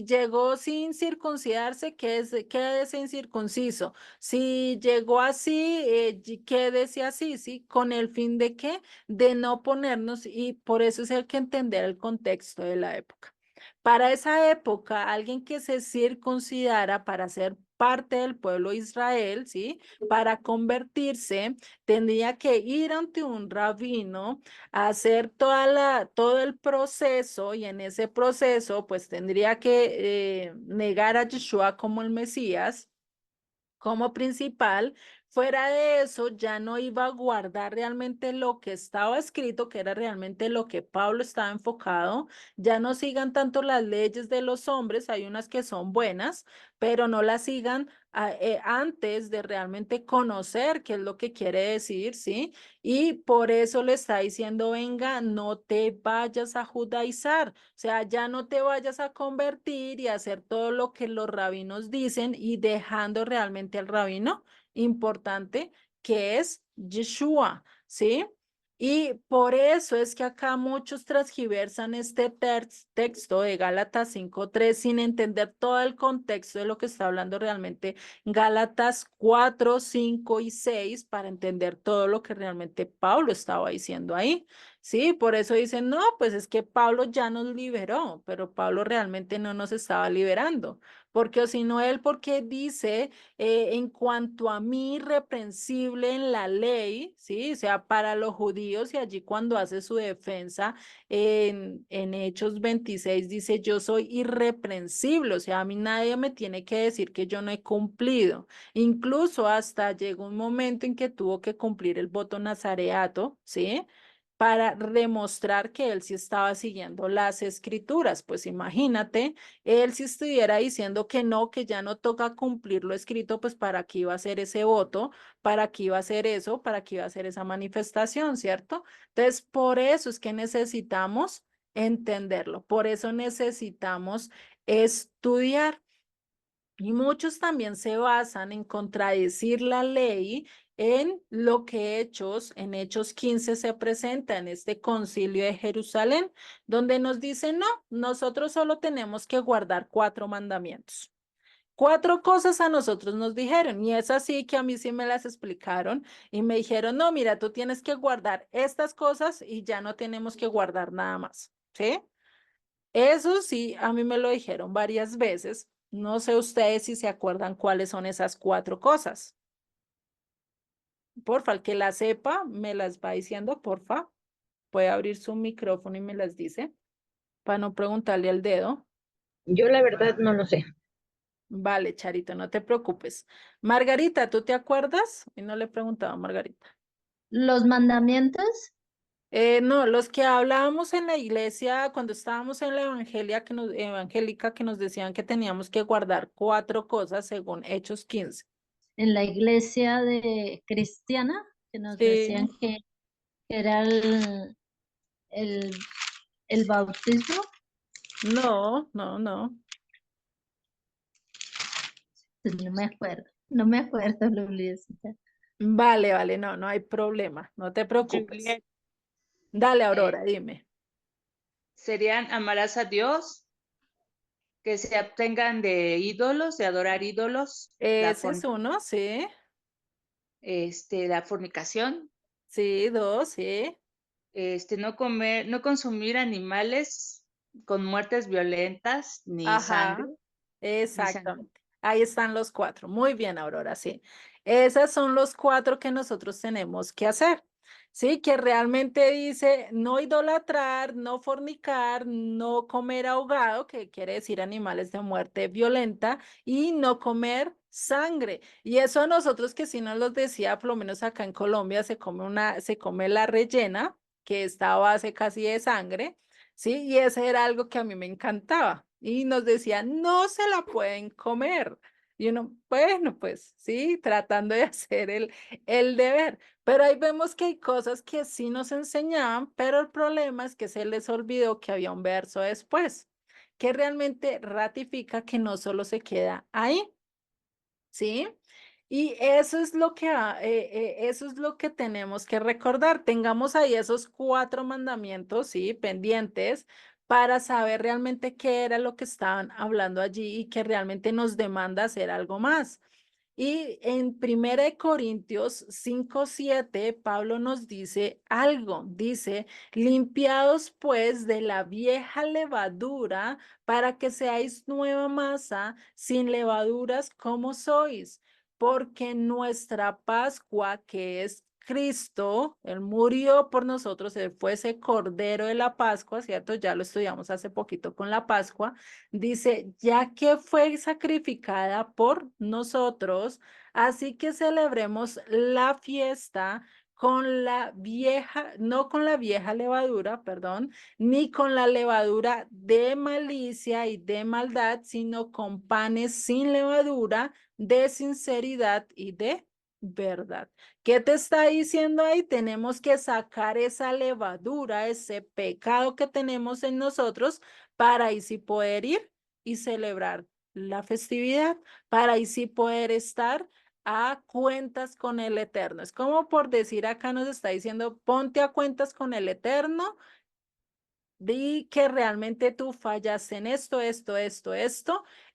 llegó sin circuncidarse, quédese incircunciso. Si llegó así, quédese así, ¿sí? Con el fin de qué, de no ponernos, y por eso es el que entender el contexto de la época. Para esa época, alguien que se circuncidara para ser parte del pueblo de Israel, ¿sí? Para convertirse, tendría que ir ante un rabino, a hacer todo el proceso, y en ese proceso, pues tendría que negar a Yeshua como el Mesías, como principal. Fuera de eso, ya no iba a guardar realmente lo que estaba escrito, que era realmente lo que Pablo estaba enfocado. Ya no sigan tanto las leyes de los hombres, hay unas que son buenas, pero no las sigan antes de realmente conocer qué es lo que quiere decir, ¿sí? Y por eso le está diciendo, venga, no te vayas a judaizar, o sea, ya no te vayas a convertir y hacer todo lo que los rabinos dicen, y dejando realmente al rabino importante, que es Yeshua, ¿sí? Y por eso es que acá muchos transgiversan este texto de Gálatas 5:3 sin entender todo el contexto de lo que está hablando realmente Gálatas 4, 5 y 6, para entender todo lo que realmente Pablo estaba diciendo ahí. Sí, por eso dicen, no, pues es que Pablo ya nos liberó, pero Pablo realmente no nos estaba liberando, porque o si no él, porque dice, en cuanto a mí, irreprensible en la ley, sí, o sea, para los judíos, y allí cuando hace su defensa en Hechos 26 dice, yo soy irreprensible, o sea, a mí nadie me tiene que decir que yo no he cumplido. Incluso hasta llegó un momento en que tuvo que cumplir el voto nazareato, ¿sí? Para demostrar que él sí estaba siguiendo las escrituras. Pues imagínate, él si estuviera diciendo que no, que ya no toca cumplir lo escrito, pues para qué iba a hacer ese voto, para qué iba a hacer eso, para qué iba a hacer esa manifestación, ¿cierto? Entonces, por eso es que necesitamos entenderlo, por eso necesitamos estudiar. Y muchos también se basan en contradecir la ley en lo que en Hechos 15 se presenta en este concilio de Jerusalén, donde nos dice, no, nosotros solo tenemos que guardar 4 mandamientos. 4 cosas a nosotros nos dijeron, y es así que a mí sí me las explicaron y me dijeron, no, mira, tú tienes que guardar estas cosas y ya no tenemos que guardar nada más, ¿sí? Eso sí, a mí me lo dijeron varias veces. No sé ustedes si se acuerdan cuáles son esas 4 cosas. Porfa, el que la sepa, me las va diciendo, porfa. Puede abrir su micrófono y me las dice, para no preguntarle al dedo. Yo la verdad no lo sé. Vale, Charito, no te preocupes. Margarita, ¿tú te acuerdas? Y no le he preguntado a Margarita. Los mandamientos, No, los que hablábamos en la iglesia cuando estábamos en la evangélica que nos decían que teníamos que guardar 4 cosas según Hechos 15. en la iglesia de cristiana, que nos decían Sí, que era el, el bautismo, no, no, no. pues no me acuerdo, Lulisita. Vale, vale, no, no hay problema, no te preocupes. Juliet, Dale, eh, Aurora, dime. serían amarás a Dios, que se abstengan de ídolos, de adorar ídolos, Ese es uno, sí, la fornicación, sí, 2, sí. no comer, no consumir animales con muertes violentas, Ajá, ni sangre. exactamente. Ahí están los 4. Muy bien, Aurora, sí. Esos son los 4 que nosotros tenemos que hacer. Sí, que realmente dice no idolatrar, no fornicar, no comer ahogado, que quiere decir animales de muerte violenta, y no comer sangre. Y eso a nosotros que sí nos los decía, por lo menos acá en Colombia se come la rellena, que está a base casi de sangre. Sí, y ese era algo que a mí me encantaba. Y nos decía, no se la pueden comer. Y uno, bueno, pues sí, tratando de hacer el deber. Pero ahí vemos que hay cosas que sí nos enseñaban, pero el problema es que se les olvidó que había un verso después, que realmente ratifica que no solo se queda ahí, ¿sí? Y eso es lo que, eso es lo que tenemos que recordar. Tengamos ahí esos 4 mandamientos, ¿sí? Pendientes para saber realmente qué era lo que estaban hablando allí y que realmente nos demanda hacer algo más. Y en 1 Corintios 5:7, Pablo nos dice algo, dice, limpiados pues de la vieja levadura para que seáis nueva masa, sin levaduras como sois, porque nuestra Pascua, que es Cristo, Él murió por nosotros, Él fue ese cordero de la Pascua, ¿cierto? Ya lo estudiamos hace poquito con la Pascua. Dice, ya que fue sacrificada por nosotros, así que celebremos la fiesta con la vieja, no con la vieja levadura, perdón, ni con la levadura de malicia y de maldad, sino con panes sin levadura, de sinceridad y de verdad. ¿Qué te está diciendo ahí? Tenemos que sacar esa levadura, ese pecado que tenemos en nosotros para ahí sí poder ir y celebrar la festividad, para ahí sí poder estar a cuentas con el Eterno. Es como por decir acá nos está diciendo, ponte a cuentas con el Eterno. Di que realmente tú fallas en esto,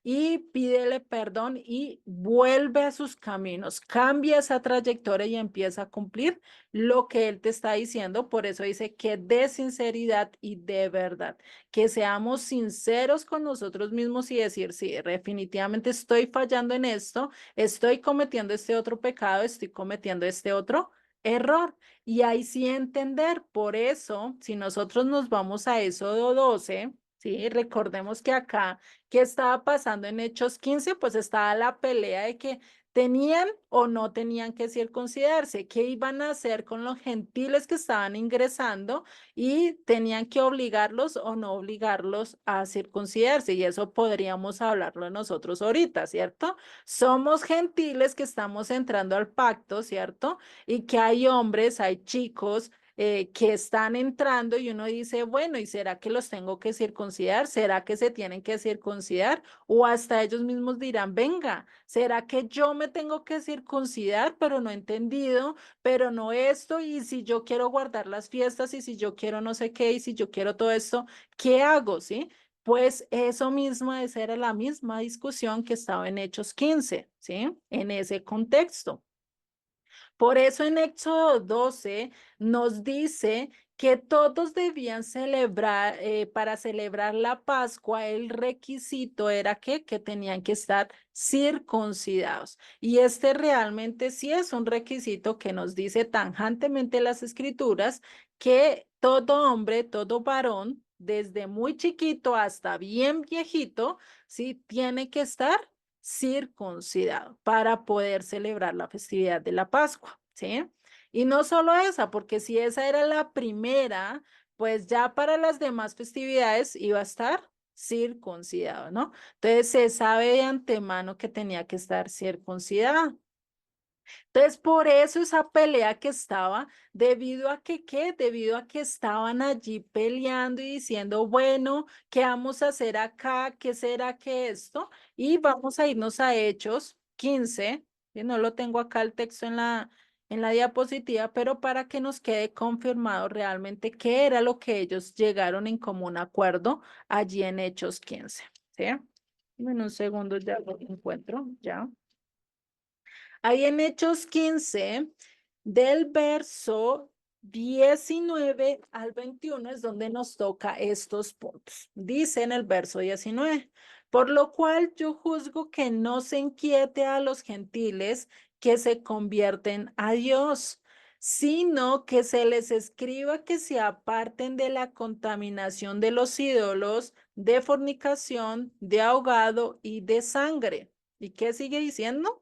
y pídele perdón y vuelve a sus caminos, cambia esa trayectoria y empieza a cumplir lo que él te está diciendo. Por eso dice que de sinceridad y de verdad, que seamos sinceros con nosotros mismos y decir, sí, definitivamente estoy fallando en esto, estoy cometiendo este otro pecado, estoy cometiendo este otro error. Y ahí sí entender, por eso, si nosotros nos vamos a Éxodo 12, sí, recordemos que acá, ¿qué estaba pasando en Hechos 15? Pues estaba la pelea de que tenían o no tenían que circuncidarse, qué iban a hacer con los gentiles que estaban ingresando y tenían que obligarlos o no obligarlos a circuncidarse. Y eso podríamos hablarlo nosotros ahorita, ¿cierto? Somos gentiles que estamos entrando al pacto, ¿cierto? Y que hay hombres, hay chicos que están entrando y uno dice, bueno, ¿y será que los tengo que circuncidar? ¿Será que se tienen que circuncidar? O hasta ellos mismos dirán, venga, ¿será que yo me tengo que circuncidar, pero no he entendido, pero no esto? Y si yo quiero guardar las fiestas y si yo quiero no sé qué y si yo quiero todo esto, ¿qué hago? ¿Sí? Pues eso mismo, esa era la misma discusión que estaba en Hechos 15, ¿sí? En ese contexto. Por eso en Éxodo 12 nos dice que todos debían celebrar, para celebrar la Pascua, el requisito era que tenían que estar circuncidados. Y este realmente sí es un requisito que nos dice tajantemente las escrituras que todo hombre, todo varón, desde muy chiquito hasta bien viejito, sí tiene que estar circuncidado para poder celebrar la festividad de la Pascua, ¿sí? Y no solo esa, porque si esa era la primera, pues ya para las demás festividades iba a estar circuncidado, ¿no? Entonces se sabe de antemano que tenía que estar circuncidado. Entonces, por eso esa pelea que estaba, debido a que, ¿qué? Debido a que estaban allí peleando y diciendo, bueno, ¿qué vamos a hacer acá? ¿Qué será que esto? Y vamos a irnos a Hechos 15, que no lo tengo acá el texto en la diapositiva, pero para que nos quede confirmado realmente qué era lo que ellos llegaron en común acuerdo allí en Hechos 15, ¿sí? En un segundo ya lo encuentro, ya. Ahí en Hechos 15, del verso 19 al 21 es donde nos toca estos puntos. Dice en el verso 19, por lo cual yo juzgo que no se inquiete a los gentiles que se convierten a Dios, sino que se les escriba que se aparten de la contaminación de los ídolos, de fornicación, de ahogado y de sangre. ¿Y qué sigue diciendo?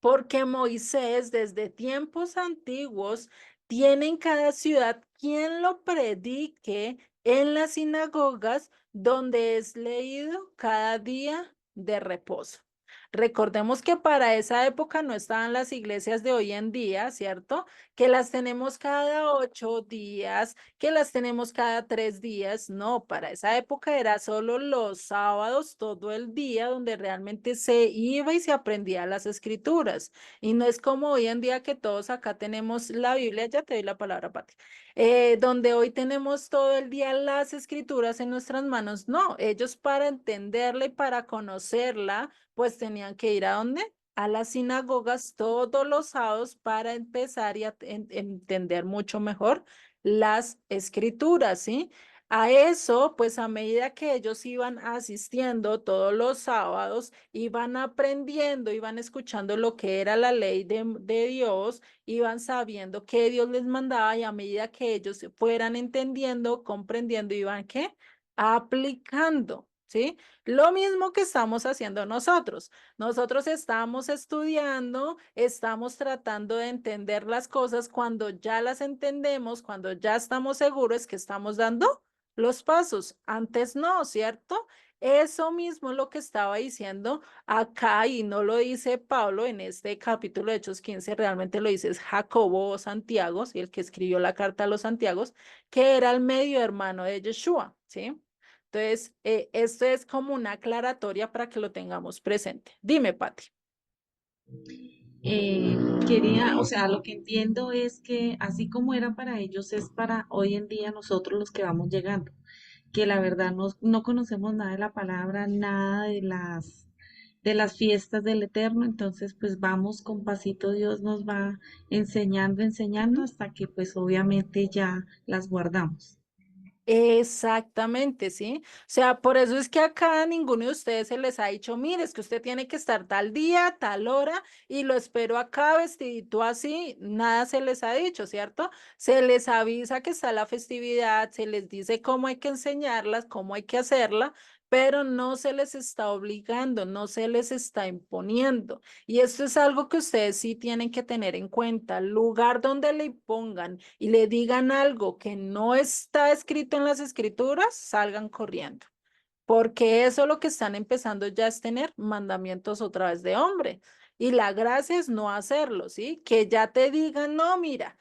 Porque Moisés desde tiempos antiguos tiene en cada ciudad quien lo predique en las sinagogas donde es leído cada día de reposo. Recordemos que para esa época no estaban las iglesias de hoy en día, ¿cierto? Que las tenemos cada 8 días, que las tenemos cada 3 días. No, para esa época era solo los sábados, todo el día, donde realmente se iba y se aprendía las escrituras. Y no es como hoy en día que todos acá tenemos la Biblia, ya te doy la palabra, Pati, donde hoy tenemos todo el día las escrituras en nuestras manos. No, ellos para entenderla y para conocerla, pues tenían que ir ¿a dónde? A las sinagogas todos los sábados para empezar y entender mucho mejor las escrituras, ¿sí? A eso, pues a medida que ellos iban asistiendo todos los sábados, iban aprendiendo, iban escuchando lo que era la ley de Dios, iban sabiendo qué Dios les mandaba y a medida que ellos fueran entendiendo, comprendiendo, iban ¿qué? Aplicando, ¿sí? Lo mismo que estamos haciendo nosotros. Nosotros estamos estudiando, estamos tratando de entender las cosas cuando ya las entendemos, cuando ya estamos seguros que estamos dando los pasos. Antes no, ¿cierto? Eso mismo es lo que estaba diciendo acá y no lo dice Pablo en este capítulo de Hechos 15, realmente lo dice Jacobo o Santiago, ¿sí? El que escribió la carta a los Santiagos, que era el medio hermano de Yeshua, ¿sí? Entonces, esto es como una aclaratoria para que lo tengamos presente. Dime, Pati. Quería, o sea, lo que entiendo es que así como era para ellos, es para hoy en día nosotros los que vamos llegando, que la verdad no conocemos nada de la palabra, nada de las fiestas del Eterno, entonces pues vamos con pasito, Dios nos va enseñando, enseñando hasta que pues obviamente ya las guardamos. Exactamente, ¿sí? O sea, por eso es que acá a ninguno de ustedes se les ha dicho, mire, es que usted tiene que estar tal día, tal hora, y lo espero acá vestidito así, nada se les ha dicho, ¿cierto? Se les avisa que está la festividad, se les dice cómo hay que enseñarlas, cómo hay que hacerla, pero no se les está obligando, no se les está imponiendo. Y esto es algo que ustedes sí tienen que tener en cuenta. El lugar donde le pongan y le digan algo que no está escrito en las escrituras, salgan corriendo. Porque eso lo que están empezando ya es tener mandamientos otra vez de hombre. Y la gracia es no hacerlo, ¿sí? Que ya te digan, no, mira,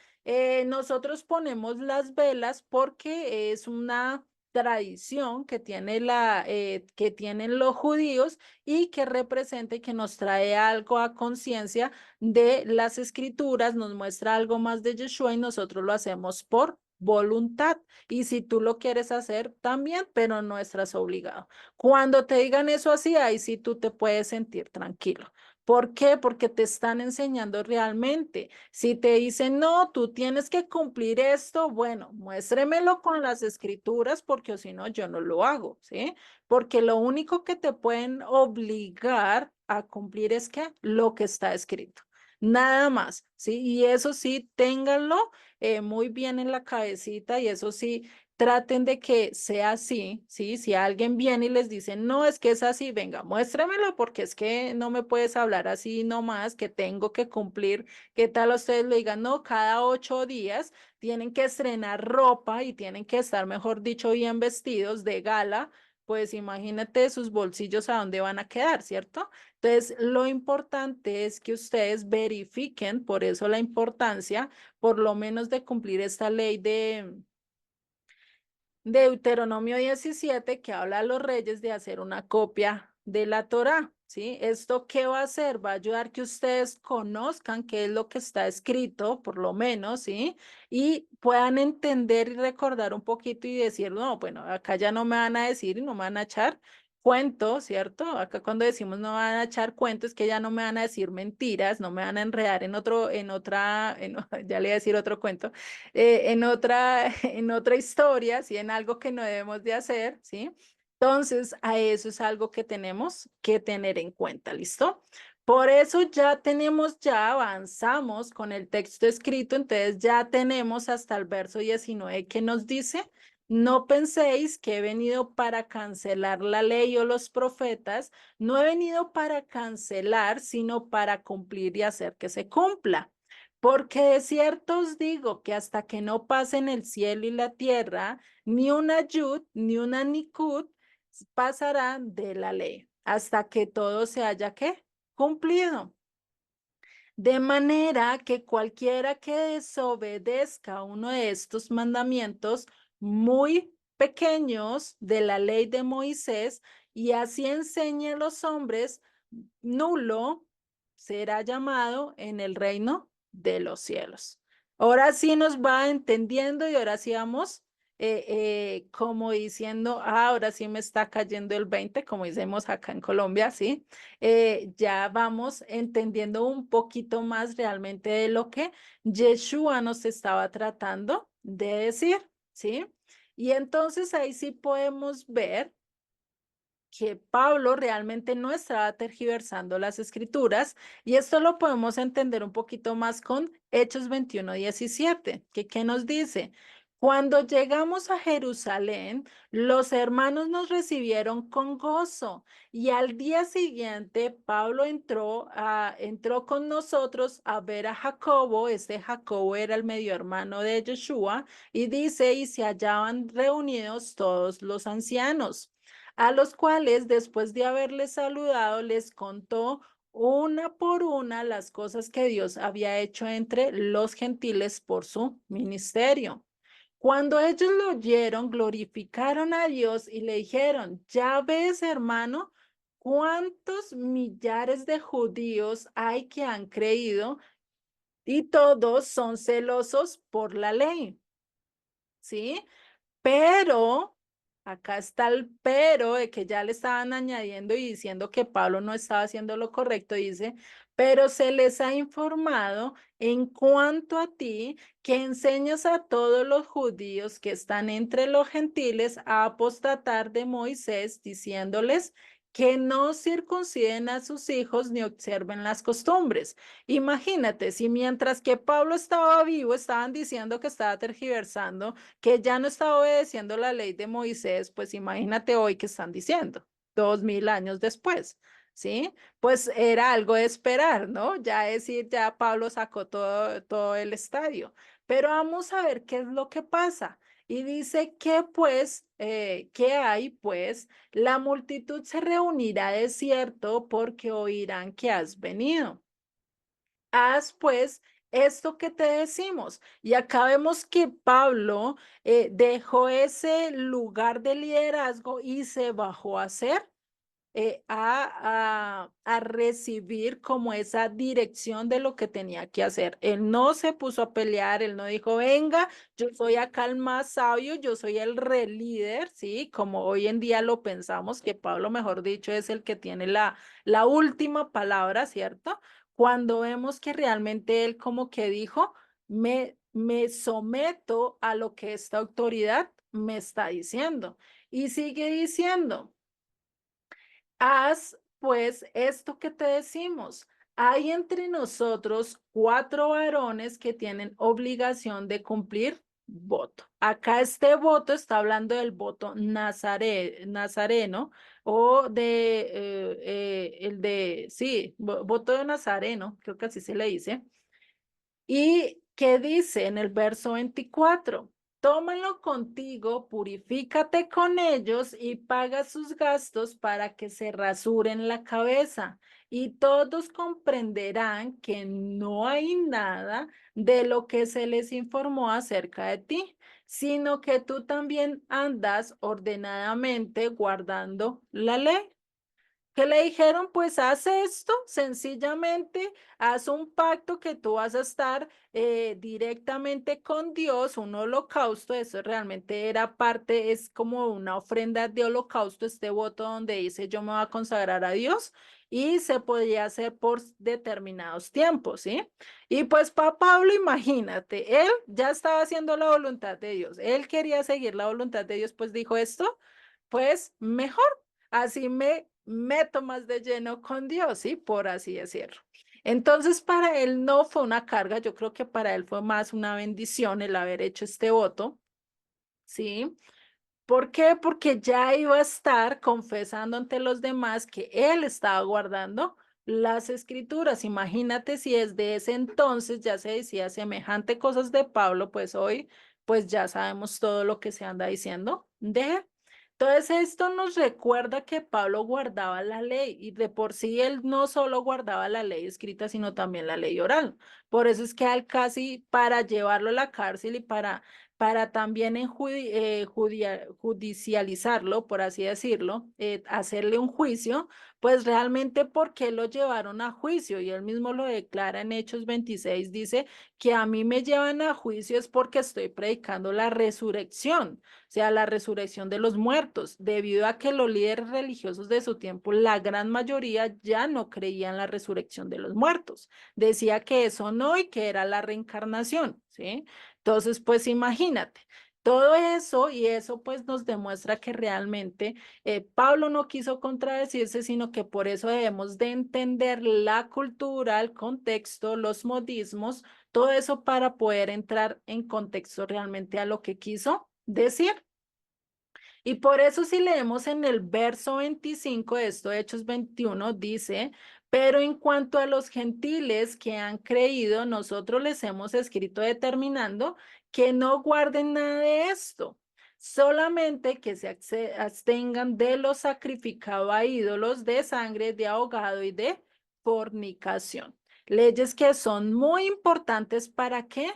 Nosotros ponemos las velas porque es una tradición que que tienen los judíos y que representa y que nos trae algo a conciencia de las escrituras, nos muestra algo más de Yeshua y nosotros lo hacemos por voluntad. Y si tú lo quieres hacer también, pero no estás obligado. Cuando te digan eso así, ahí sí tú te puedes sentir tranquilo. ¿Por qué? Porque te están enseñando realmente. Si te dicen, no, tú tienes que cumplir esto, bueno, muéstremelo con las escrituras porque o si no, yo no lo hago, ¿sí? Porque lo único que te pueden obligar a cumplir es que lo que está escrito. Nada más, ¿sí? Y eso sí, ténganlo muy bien en la cabecita y eso sí, traten de que sea así, ¿sí? Si alguien viene y les dice, no, es que es así, venga, muéstremelo porque es que no me puedes hablar así nomás, que tengo que cumplir. ¿Qué tal ustedes le digan, no, cada 8 días tienen que estrenar ropa y tienen que estar, mejor dicho, bien vestidos de gala? Pues imagínate sus bolsillos a dónde van a quedar, ¿cierto? Entonces, lo importante es que ustedes verifiquen, por eso la importancia, por lo menos de cumplir esta ley de Deuteronomio 17, que habla a los reyes de hacer una copia de la Torá, ¿sí? ¿Esto qué va a hacer? Va a ayudar que ustedes conozcan qué es lo que está escrito, por lo menos, ¿sí? Y puedan entender y recordar un poquito y decir, no, bueno, acá ya no me van a decir y no me van a echar cuento, ¿cierto? Acá cuando decimos no me van a echar cuento es que ya no me van a decir mentiras, no me van a enredar ya le voy a decir otro cuento, en otra historia, ¿sí? En algo que no debemos de hacer, ¿sí? Entonces, a eso es algo que tenemos que tener en cuenta, ¿listo? Por eso ya avanzamos con el texto escrito, entonces ya tenemos hasta el verso 19 que nos dice, no penséis que he venido para cancelar la ley o los profetas, no he venido para cancelar, sino para cumplir y hacer que se cumpla. Porque de cierto os digo que hasta que no pasen el cielo y la tierra, ni una yud ni una nikud pasarán de la ley, hasta que todo se haya ¿qué? Cumplido. De manera que cualquiera que desobedezca uno de estos mandamientos muy pequeños de la ley de Moisés y así enseñe a los hombres, nulo será llamado en el reino de los cielos. Ahora sí nos va entendiendo y ahora sí vamos como diciendo, ahora sí me está cayendo el 20, como decimos acá en Colombia, ¿sí? Ya vamos entendiendo un poquito más realmente de lo que Yeshua nos estaba tratando de decir, ¿sí? Y entonces ahí sí podemos ver que Pablo realmente no estaba tergiversando las escrituras y esto lo podemos entender un poquito más con Hechos 21:17, que ¿qué nos dice? Cuando llegamos a Jerusalén, los hermanos nos recibieron con gozo y al día siguiente Pablo entró con nosotros a ver a Jacobo. Este Jacobo era el medio hermano de Yeshua y dice, y se hallaban reunidos todos los ancianos, a los cuales después de haberles saludado les contó una por una las cosas que Dios había hecho entre los gentiles por su ministerio. Cuando ellos lo oyeron, glorificaron a Dios y le dijeron, ya ves, hermano, cuántos millares de judíos hay que han creído y todos son celosos por la ley, ¿sí? Pero, acá está el pero de que ya le estaban añadiendo y diciendo que Pablo no estaba haciendo lo correcto, dice, pero se les ha informado en cuanto a ti que enseñas a todos los judíos que están entre los gentiles a apostatar de Moisés, diciéndoles que no circunciden a sus hijos ni observen las costumbres. Imagínate, si mientras que Pablo estaba vivo, estaban diciendo que estaba tergiversando, que ya no está obedeciendo la ley de Moisés, pues imagínate hoy que están diciendo, 2000 años después, ¿sí? Pues era algo de esperar, ¿no? Ya decir, ya Pablo sacó todo el estadio, pero vamos a ver qué es lo que pasa. Y dice que pues, ¿qué hay? Pues la multitud se reunirá de cierto porque oirán que has venido. Haz pues esto que te decimos. Y acá vemos que Pablo dejó ese lugar de liderazgo y se bajó a hacer a recibir como esa dirección de lo que tenía que hacer. Él no se puso a pelear, él no dijo, venga, yo soy acá el más sabio, yo soy el re líder, ¿sí? Como hoy en día lo pensamos, que Pablo, mejor dicho, es el que tiene la última palabra, ¿cierto? Cuando vemos que realmente él como que dijo, me someto a lo que esta autoridad me está diciendo. Y sigue diciendo. Haz pues esto que te decimos. Hay entre nosotros 4 varones que tienen obligación de cumplir voto. Acá este voto está hablando del voto nazareno o de el de, sí, voto de nazareno, creo que así se le dice. ¿Y qué dice en el verso 24? Tómalo contigo, purifícate con ellos y paga sus gastos para que se rasuren la cabeza. Y todos comprenderán que no hay nada de lo que se les informó acerca de ti, sino que tú también andas ordenadamente guardando la ley. ¿Qué le dijeron? Pues haz esto, sencillamente, haz un pacto que tú vas a estar directamente con Dios, un holocausto, eso realmente era parte, es como una ofrenda de holocausto, este voto donde dice yo me voy a consagrar a Dios y se podía hacer por determinados tiempos, ¿sí? Y pues para Pablo, imagínate, él ya estaba haciendo la voluntad de Dios, él quería seguir la voluntad de Dios, pues dijo esto, pues mejor. Así me meto más de lleno con Dios, ¿sí? Por así decirlo. Entonces, para él no fue una carga, yo creo que para él fue más una bendición el haber hecho este voto, ¿sí? ¿Por qué? Porque ya iba a estar confesando ante los demás que él estaba guardando las escrituras. Imagínate si desde ese entonces ya se decía semejante cosas de Pablo, pues hoy, pues ya sabemos todo lo que se anda diciendo de él. Entonces, esto nos recuerda que Pablo guardaba la ley y de por sí él no solo guardaba la ley escrita, sino también la ley oral. Por eso es que él casi para llevarlo a la cárcel y para también judicializarlo, por así decirlo, hacerle un juicio, pues realmente porque lo llevaron a juicio y él mismo lo declara en Hechos 26, dice que a mí me llevan a juicio es porque estoy predicando la resurrección, o sea, la resurrección de los muertos, debido a que los líderes religiosos de su tiempo, la gran mayoría ya no creían la resurrección de los muertos, decía que eso no y que era la reencarnación, ¿sí? Entonces, pues imagínate, todo eso y eso pues nos demuestra que realmente Pablo no quiso contradecirse, sino que por eso debemos de entender la cultura, el contexto, los modismos, todo eso para poder entrar en contexto realmente a lo que quiso decir. Y por eso si leemos en el verso 25 de esto, Hechos 21, dice, pero en cuanto a los gentiles que han creído, nosotros les hemos escrito determinando que no guarden nada de esto, solamente que se abstengan de lo sacrificado a ídolos, de sangre, de ahogado y de fornicación. Leyes que son muy importantes ¿para qué?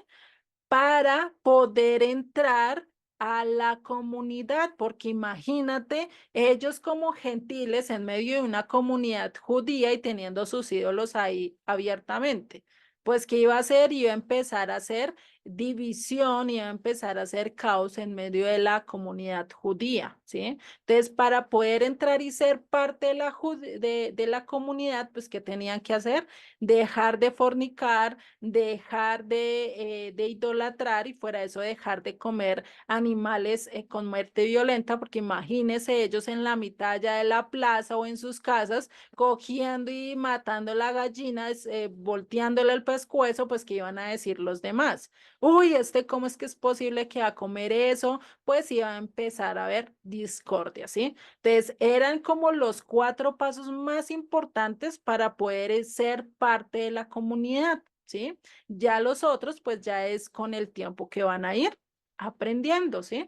Para poder entrar a la comunidad, porque imagínate, ellos como gentiles en medio de una comunidad judía y teniendo sus ídolos ahí abiertamente, pues ¿qué iba a hacer? Iba a empezar a hacer división, iba a empezar a hacer caos en medio de la comunidad judía, ¿sí? Entonces, para poder entrar y ser parte de de la comunidad, pues ¿qué tenían que hacer? Dejar de fornicar, dejar de idolatrar y fuera de eso dejar de comer animales con muerte violenta, porque imagínense ellos en la mitad ya de la plaza o en sus casas cogiendo y matando la gallina, volteándole el pescuezo, pues que iban a decir los demás. Uy, ¿cómo es que es posible que a comer eso? Pues iba a empezar a haber discordia, ¿sí? Entonces, eran como los 4 pasos más importantes para poder ser parte de la comunidad, ¿sí? Ya los otros, pues ya es con el tiempo que van a ir aprendiendo, ¿sí?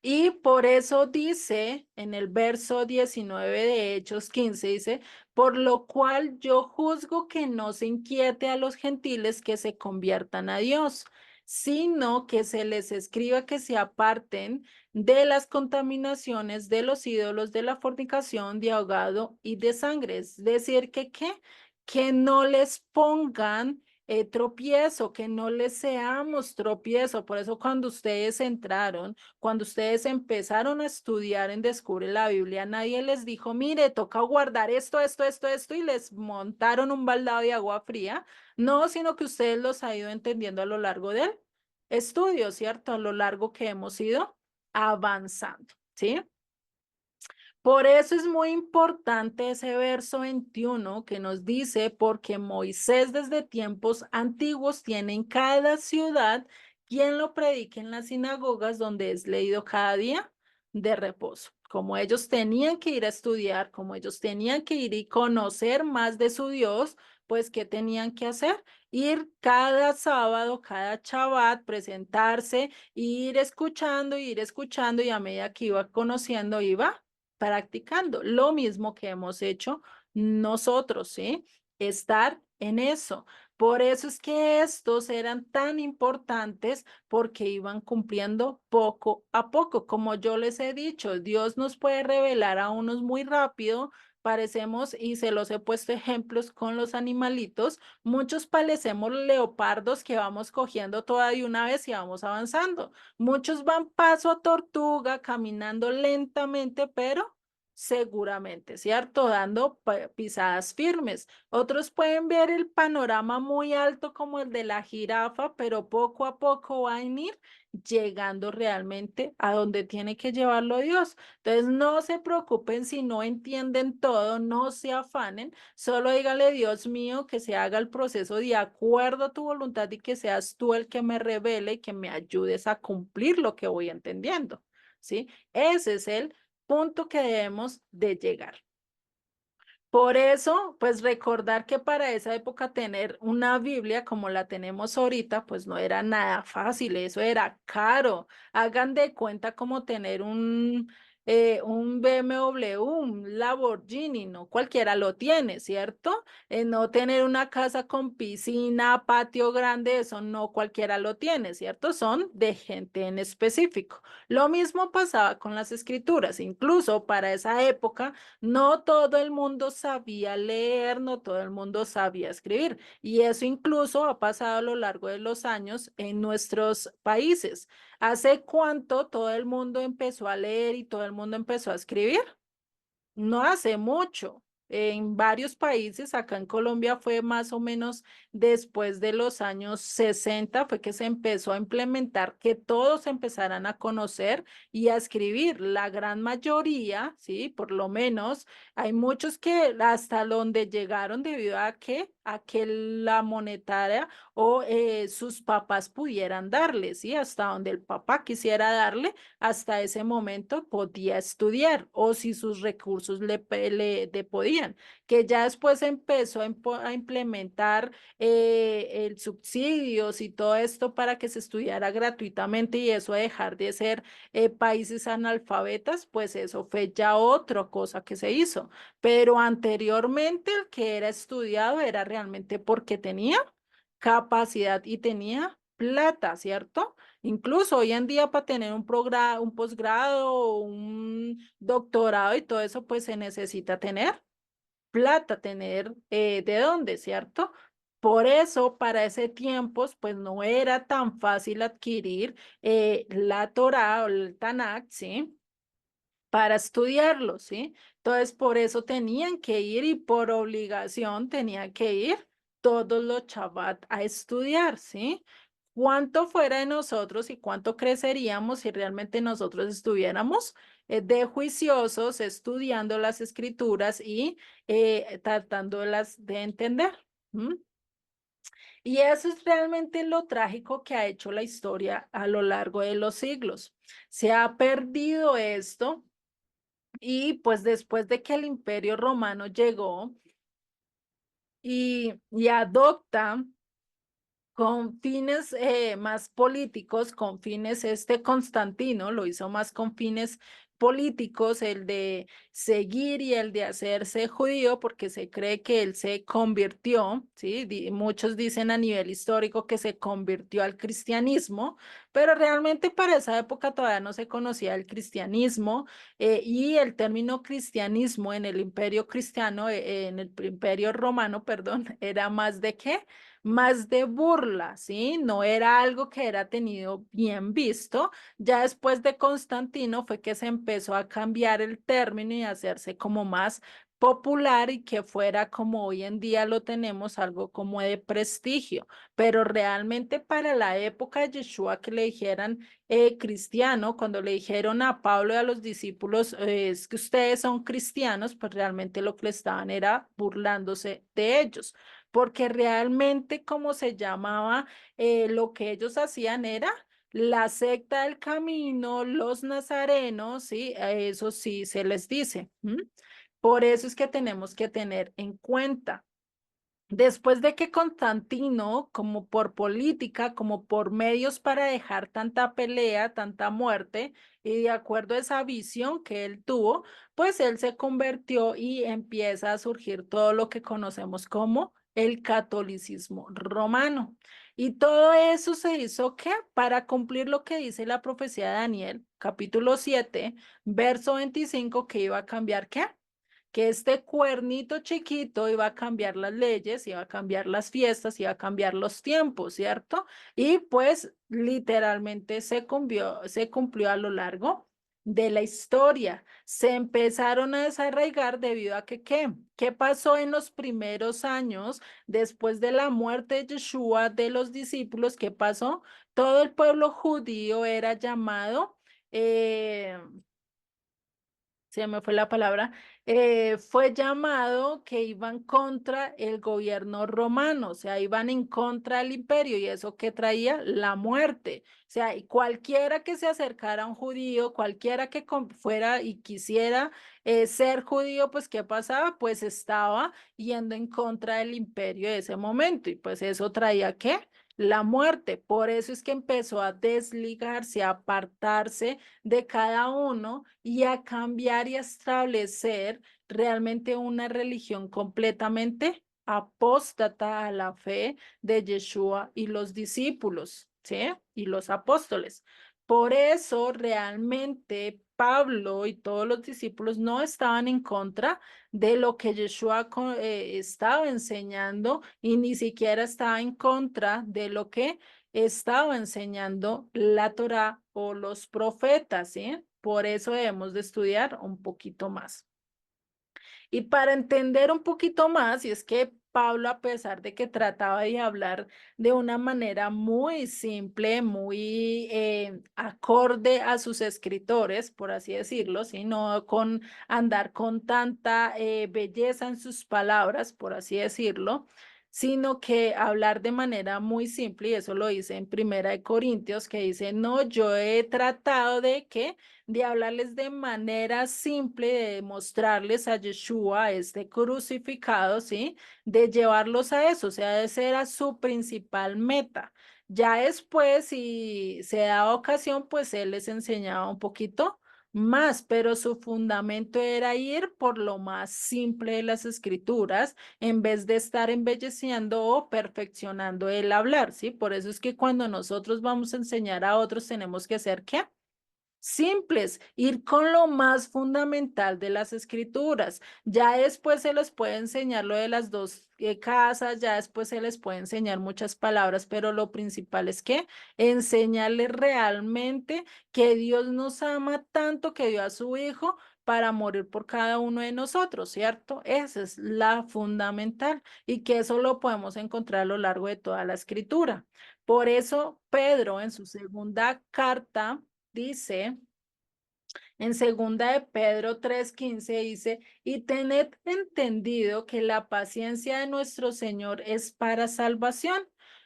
Y por eso dice en el verso 19 de Hechos 15, dice, por lo cual yo juzgo que no se inquiete a los gentiles que se conviertan a Dios, sino que se les escriba que se aparten de las contaminaciones de los ídolos, de la fornicación, de ahogado y de sangre. Es decir, ¿qué? Que no les pongan tropiezo, que no les seamos tropiezo. Por eso cuando ustedes entraron, cuando ustedes empezaron a estudiar en Descubre la Biblia, nadie les dijo, mire, toca guardar esto, y les montaron un baldado de agua fría. No, sino que ustedes los han ido entendiendo a lo largo del estudio, ¿cierto? A lo largo que hemos ido avanzando, ¿sí? Por eso es muy importante ese verso 21 que nos dice, porque Moisés desde tiempos antiguos tiene en cada ciudad quien lo predique en las sinagogas donde es leído cada día de reposo. Como ellos tenían que ir a estudiar, como ellos tenían que ir y conocer más de su Dios, pues ¿qué tenían que hacer? Ir cada sábado, cada Shabbat, presentarse, ir escuchando y a medida que iba conociendo, iba practicando. Lo mismo que hemos hecho nosotros, ¿sí? Estar en eso. Por eso es que estos eran tan importantes porque iban cumpliendo poco a poco. Como yo les he dicho, Dios nos puede revelar a unos muy rápido. Parecemos, y se los he puesto ejemplos con los animalitos, muchos parecemos leopardos que vamos cogiendo toda de una vez y vamos avanzando. Muchos van paso a tortuga, caminando lentamente, pero seguramente, ¿cierto? Dando pisadas firmes. Otros pueden ver el panorama muy alto como el de la jirafa, pero poco a poco van a ir llegando realmente a donde tiene que llevarlo Dios. Entonces, no se preocupen si no entienden todo, no se afanen, solo dígale, Dios mío, que se haga el proceso de acuerdo a tu voluntad y que seas tú el que me revele y que me ayudes a cumplir lo que voy entendiendo, ¿sí? Ese es el punto que debemos de llegar. Por eso, pues recordar que para esa época tener una Biblia como la tenemos ahorita, pues no era nada fácil, eso era caro. Hagan de cuenta como tener un BMW, un Lamborghini, no cualquiera lo tiene, ¿cierto? No tener una casa con piscina, patio grande, eso no cualquiera lo tiene, ¿cierto? Son de gente en específico. Lo mismo pasaba con las escrituras, incluso para esa época no todo el mundo sabía leer, no todo el mundo sabía escribir, y eso incluso ha pasado a lo largo de los años en nuestros países. ¿Hace cuánto todo el mundo empezó a leer y todo el mundo empezó a escribir? No hace mucho. En varios países, acá en Colombia fue más o menos después de los años 60, fue que se empezó a implementar que todos empezaran a conocer y a escribir. La gran mayoría, sí, por lo menos, hay muchos que hasta donde llegaron debido a que la monetaria o sus papás pudieran darle, sí, hasta donde el papá quisiera darle hasta ese momento podía estudiar o si sus recursos le podían, que ya después empezó a implementar el subsidios y todo esto para que se estudiara gratuitamente y eso a dejar de ser países analfabetas, pues eso fue ya otra cosa que se hizo. Pero anteriormente el que era estudiado era realmente porque tenía capacidad y tenía plata, ¿cierto? Incluso hoy en día para tener un posgrado, un doctorado y todo eso, pues se necesita tener plata, tener de dónde, ¿cierto? Por eso, para ese tiempo, pues no era tan fácil adquirir la Torá o el Tanakh, ¿sí? Para estudiarlo, ¿sí? Entonces, por eso tenían que ir y por obligación tenían que ir todos los Shabbat a estudiar, ¿sí? ¿Cuánto fuera de nosotros y cuánto creceríamos si realmente nosotros estuviéramos de juiciosos estudiando las escrituras y tratándolas de entender? ¿Mm? Y eso es realmente lo trágico que ha hecho la historia a lo largo de los siglos. Se ha perdido esto y pues después de que el Imperio Romano llegó y adopta con fines más políticos, con fines, Constantino lo hizo más con fines políticos, el de seguir y el de hacerse judío, porque se cree que él se convirtió, ¿sí? Muchos dicen a nivel histórico que se convirtió al cristianismo, pero realmente para esa época todavía no se conocía el cristianismo, y el término cristianismo en el imperio cristiano, en el imperio romano, perdón, era más de qué, más de burla, ¿sí? No era algo que era tenido bien visto. Ya después de Constantino fue que se empezó a cambiar el término y a hacerse como más popular y que fuera como hoy en día lo tenemos, algo como de prestigio. Pero realmente para la época de Yeshua, que le dijeran cristiano, cuando le dijeron a Pablo y a los discípulos, es que ustedes son cristianos, pues realmente lo que le estaban era burlándose de ellos, porque realmente como se llamaba, lo que ellos hacían era la secta del camino, los nazarenos, sí, a eso sí se les dice. Por eso es que tenemos que tener en cuenta. Después de que Constantino, como por política, como por medios para dejar tanta pelea, tanta muerte, y de acuerdo a esa visión que él tuvo, pues él se convirtió y empieza a surgir todo lo que conocemos como el catolicismo romano. Y todo eso se hizo, ¿qué? Para cumplir lo que dice la profecía de Daniel, capítulo 7, verso 25, que iba a cambiar, ¿qué? Que este cuernito chiquito iba a cambiar las leyes, iba a cambiar las fiestas, iba a cambiar los tiempos, ¿cierto? Y pues literalmente se cumplió a lo largo de la historia. Se empezaron a desarraigar debido a que, ¿qué? ¿Qué pasó en los primeros años después de la muerte de Yeshua, de los discípulos? ¿Qué pasó? Todo el pueblo judío era llamado, eh, se me fue la palabra, fue llamado que iban contra el gobierno romano, o sea, iban en contra del imperio y eso que traía la muerte. O sea, y cualquiera que se acercara a un judío, cualquiera que fuera y quisiera ser judío, pues ¿qué pasaba? Pues estaba yendo en contra del imperio de ese momento y pues eso traía ¿qué? La muerte. Por eso es que empezó a desligarse, a apartarse de cada uno y a cambiar y a establecer realmente una religión completamente apóstata a la fe de Yeshua y los discípulos, ¿sí? Y los apóstoles. Por eso realmente Pablo y todos los discípulos no estaban en contra de lo que Yeshua estaba enseñando y ni siquiera estaba en contra de lo que estaba enseñando la Torá o los profetas, ¿sí? Por eso debemos de estudiar un poquito más. Y para entender un poquito más, y es que Pablo, a pesar de que trataba de hablar de una manera muy simple, muy acorde a sus escritores, por así decirlo, sino con andar con tanta belleza en sus palabras, por así decirlo, sino que hablar de manera muy simple, y eso lo dice en Primera de Corintios, que dice, no, yo he tratado de hablarles de manera simple, de mostrarles a Yeshua, este crucificado, ¿sí? De llevarlos a eso, o sea, esa era su principal meta. Ya después, si se daba ocasión, pues él les enseñaba un poquito más, pero su fundamento era ir por lo más simple de las escrituras en vez de estar embelleciendo o perfeccionando el hablar, ¿sí? Por eso es que cuando nosotros vamos a enseñar a otros tenemos que hacer ¿qué? Simples, ir con lo más fundamental de las escrituras. Ya después se les puede enseñar lo de las dos casas, ya después se les puede enseñar muchas palabras, pero lo principal es que enseñarles realmente que Dios nos ama tanto que dio a su Hijo para morir por cada uno de nosotros, ¿cierto? Esa es la fundamental y que eso lo podemos encontrar a lo largo de toda la escritura. Por eso Pedro en su segunda carta dice, en segunda de Pedro 3:15 dice, y tened entendido que la paciencia de nuestro Señor es para salvación,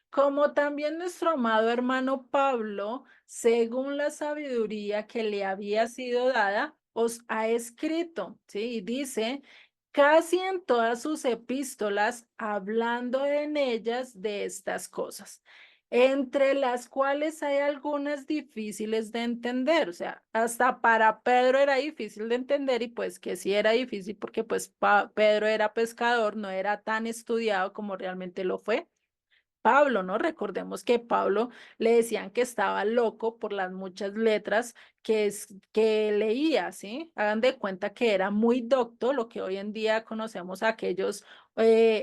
como también nuestro amado hermano Pablo, según la sabiduría que le había sido dada, os ha escrito, ¿sí? Y dice, casi en todas sus epístolas, hablando en ellas de estas cosas, entre las cuales hay algunas difíciles de entender. O sea, hasta para Pedro era difícil de entender, y pues que sí era difícil porque pues Pedro era pescador, no era tan estudiado como realmente lo fue Pablo, ¿no? Recordemos que Pablo le decían que estaba loco por las muchas letras que leía, ¿sí? Hagan de cuenta que era muy docto, lo que hoy en día conocemos a aquellos,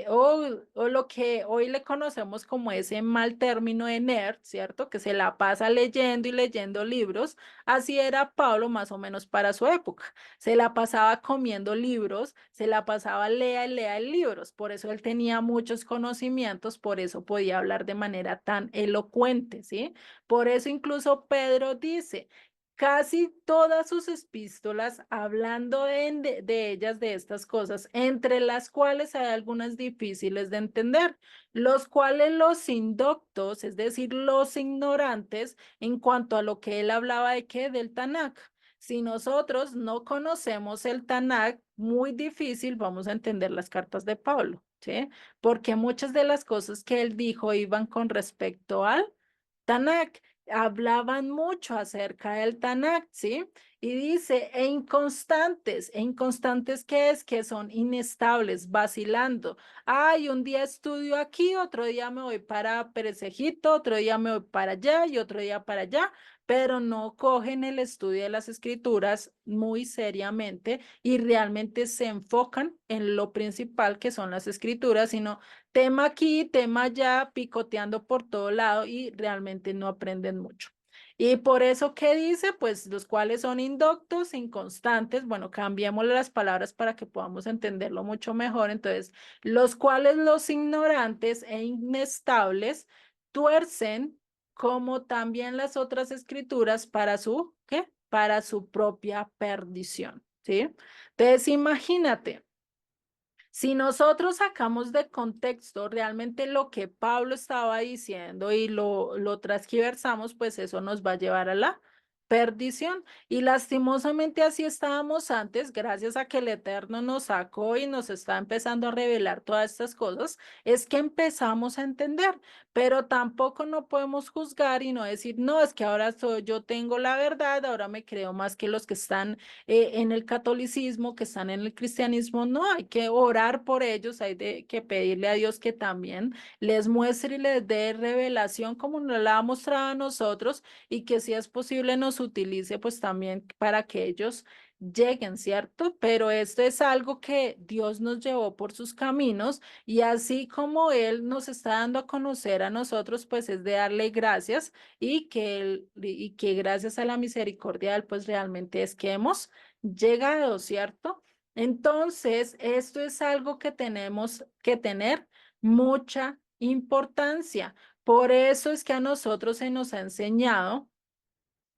o lo que hoy le conocemos como ese mal término de nerd, ¿cierto? Que se la pasa leyendo y leyendo libros. Así era Pablo más o menos para su época. Se la pasaba comiendo libros, se la pasaba lea y lea libros, por eso él tenía muchos conocimientos, por eso podía hablar de manera tan elocuente, ¿sí? Por eso incluso Pedro dice, casi todas sus epístolas, hablando de ellas, de estas cosas, entre las cuales hay algunas difíciles de entender, los cuales los indoctos, es decir, los ignorantes, en cuanto a lo que él hablaba de qué, del Tanakh. Si nosotros no conocemos el Tanakh, muy difícil vamos a entender las cartas de Pablo, ¿sí? Porque muchas de las cosas que él dijo iban con respecto al Tanakh, hablaban mucho acerca del Tanakh, ¿sí? Y dice, e inconstantes ¿qué es? Que son inestables, vacilando. Ay, un día estudio aquí, otro día me voy para Pérez Egipto, otro día me voy para allá y otro día para allá, pero no cogen el estudio de las escrituras muy seriamente y realmente se enfocan en lo principal que son las escrituras, sino tema aquí, tema allá, picoteando por todo lado y realmente no aprenden mucho. Y por eso, ¿qué dice? Pues los cuales son indoctos, inconstantes. Bueno, cambiémosle las palabras para que podamos entenderlo mucho mejor. Entonces, los cuales los ignorantes e inestables tuercen como también las otras escrituras para su, ¿qué? Para su propia perdición, ¿sí? Entonces, imagínate, si nosotros sacamos de contexto realmente lo que Pablo estaba diciendo y lo transgiversamos, pues eso nos va a llevar a la perdición. Y lastimosamente así estábamos antes, gracias a que el Eterno nos sacó y nos está empezando a revelar todas estas cosas, es que empezamos a entender, pero tampoco no podemos juzgar y no decir, no, es que ahora yo tengo la verdad, ahora me creo más que los que están en el catolicismo, que están en el cristianismo. No, hay que orar por ellos, que pedirle a Dios que también les muestre y les dé revelación como nos la ha mostrado a nosotros, y que si es posible nos utilice pues también para que ellos lleguen, ¿cierto? Pero esto es algo que Dios nos llevó por sus caminos, y así como Él nos está dando a conocer a nosotros, pues es de darle gracias, y que gracias a la misericordia de Él, pues realmente es que hemos llegado, ¿cierto? Entonces, esto es algo que tenemos que tener mucha importancia. Por eso es que a nosotros se nos ha enseñado,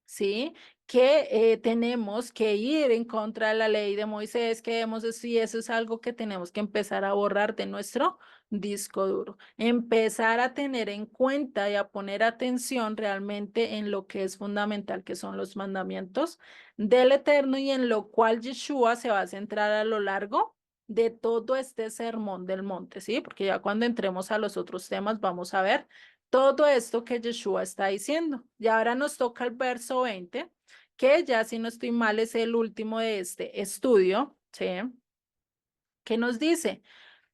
¿sí? Que tenemos que ir en contra de la ley de Moisés, que debemos decir, y eso es algo que tenemos que empezar a borrar de nuestro disco duro, empezar a tener en cuenta y a poner atención realmente en lo que es fundamental, que son los mandamientos del Eterno, y en lo cual Yeshua se va a centrar a lo largo de todo este sermón del monte, ¿sí? Porque ya cuando entremos a los otros temas vamos a ver todo esto que Yeshua está diciendo. Y ahora nos toca el verso 20, que ya si no estoy mal es el último de este estudio, ¿sí? Que nos dice,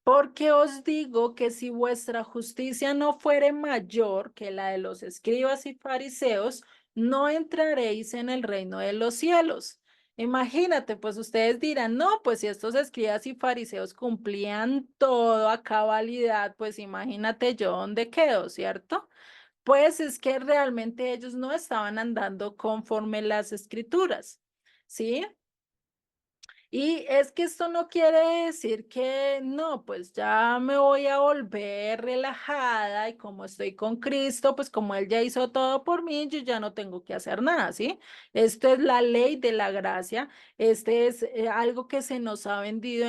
porque os digo que si vuestra justicia no fuere mayor que la de los escribas y fariseos, no entraréis en el reino de los cielos. Imagínate, pues ustedes dirán, no, pues si estos escribas y fariseos cumplían todo a cabalidad, pues imagínate yo dónde quedo, ¿cierto? Pues es que realmente ellos no estaban andando conforme las escrituras, ¿sí? Y es que esto no quiere decir que no, pues ya me voy a volver relajada, y como estoy con Cristo, pues como Él ya hizo todo por mí, yo ya no tengo que hacer nada, ¿sí? Esto es la ley de la gracia. Este es algo que se nos ha vendido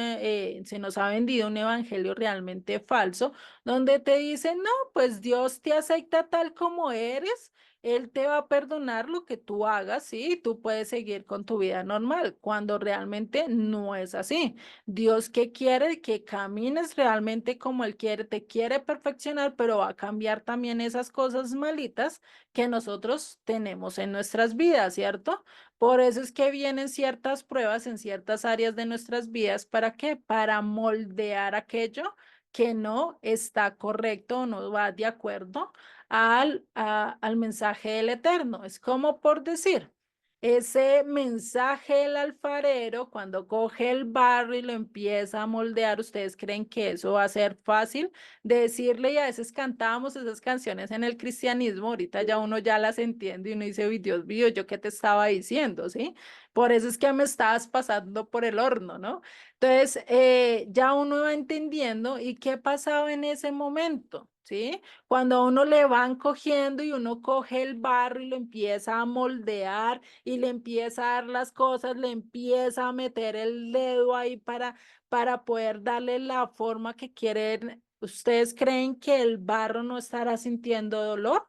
un evangelio realmente falso, donde te dicen, no, pues Dios te acepta tal como eres. Él te va a perdonar lo que tú hagas, ¿sí? Tú puedes seguir con tu vida normal, cuando realmente no es así. Dios que quiere que camines realmente como Él quiere, te quiere perfeccionar, pero va a cambiar también esas cosas malitas que nosotros tenemos en nuestras vidas, ¿cierto? Por eso es que vienen ciertas pruebas en ciertas áreas de nuestras vidas. ¿Para qué? Para moldear aquello que no está correcto o no va de acuerdo al mensaje del Eterno. Es como por decir, ese mensaje del alfarero, cuando coge el barro y lo empieza a moldear, ¿ustedes creen que eso va a ser fácil de decirle? Y a veces cantábamos esas canciones en el cristianismo, ahorita ya uno ya las entiende y uno dice, uy, Dios mío, ¿yo qué te estaba diciendo? ¿Sí? Por eso es que me estabas pasando por el horno, ¿no? Entonces, ya uno va entendiendo y qué pasaba en ese momento, ¿sí? Cuando a uno le van cogiendo y uno coge el barro y lo empieza a moldear y le empieza a dar las cosas, le empieza a meter el dedo ahí para poder darle la forma que quieren. ¿Ustedes creen que el barro no estará sintiendo dolor?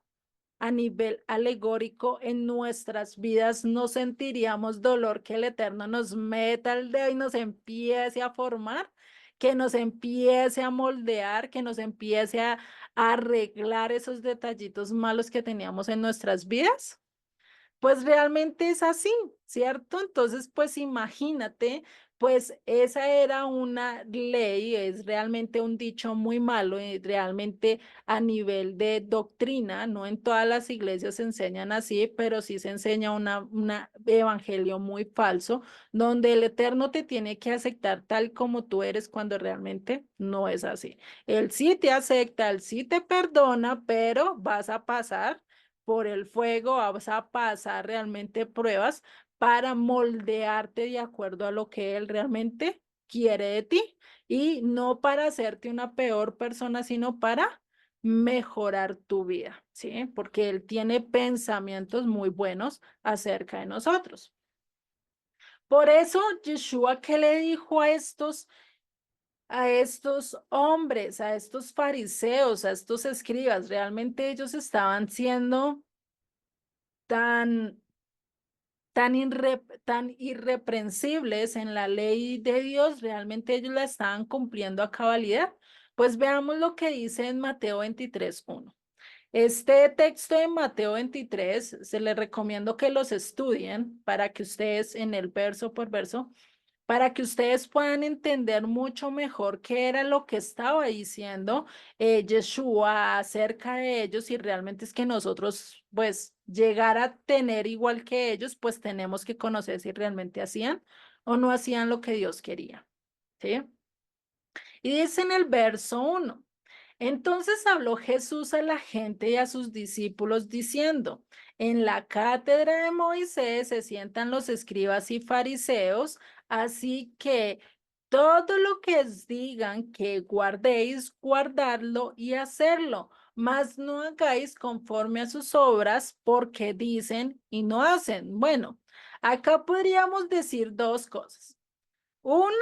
A nivel alegórico, en nuestras vidas no sentiríamos dolor que el Eterno nos meta el dedo y nos empiece a formar, que nos empiece a moldear, que nos empiece a arreglar esos detallitos malos que teníamos en nuestras vidas. Pues realmente es así, ¿cierto? Entonces, pues imagínate, pues esa era una ley, es realmente un dicho muy malo, realmente a nivel de doctrina, no en todas las iglesias se enseñan así, pero sí se enseña una evangelio muy falso, donde el Eterno te tiene que aceptar tal como tú eres cuando realmente no es así. Él sí te acepta, él sí te perdona, pero vas a pasar por el fuego, vas a pasar realmente pruebas para moldearte de acuerdo a lo que Él realmente quiere de ti y no para hacerte una peor persona, sino para mejorar tu vida, ¿sí? Porque Él tiene pensamientos muy buenos acerca de nosotros. Por eso, Yeshua, ¿qué le dijo a estos hombres, a estos fariseos, a estos escribas? Realmente ellos estaban siendo tan, tan irreprensibles en la ley de Dios, realmente ellos la estaban cumpliendo a cabalidad. Pues veamos lo que dice en Mateo 23:1. Este texto de Mateo 23 se les recomiendo que los estudien para que ustedes en el verso por verso para que ustedes puedan entender mucho mejor qué era lo que estaba diciendo Yeshua acerca de ellos, y realmente es que nosotros, pues, llegar a tener igual que ellos, pues tenemos que conocer si realmente hacían o no hacían lo que Dios quería, ¿sí? Y dice en el verso 1. Entonces habló Jesús a la gente y a sus discípulos diciendo, en la cátedra de Moisés se sientan los escribas y fariseos, así que todo lo que os digan que guardéis, guardadlo y hacerlo, mas no hagáis conforme a sus obras, porque dicen y no hacen. Bueno, acá podríamos decir dos cosas. Una,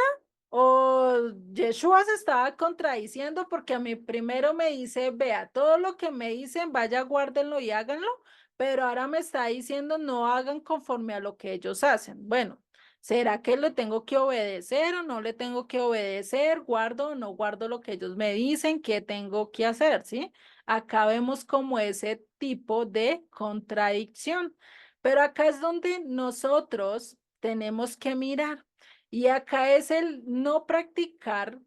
o Yeshua se estaba contradiciendo porque a mí primero me dice, vea, todo lo que me dicen, vaya, guárdenlo y háganlo, pero ahora me está diciendo no hagan conforme a lo que ellos hacen. Bueno, ¿será que le tengo que obedecer o no le tengo que obedecer? ¿Guardo o no guardo lo que ellos me dicen? ¿Qué tengo que hacer? ¿Sí? Acá vemos como ese tipo de contradicción, pero acá es donde nosotros tenemos que mirar. Y acá es el no practicar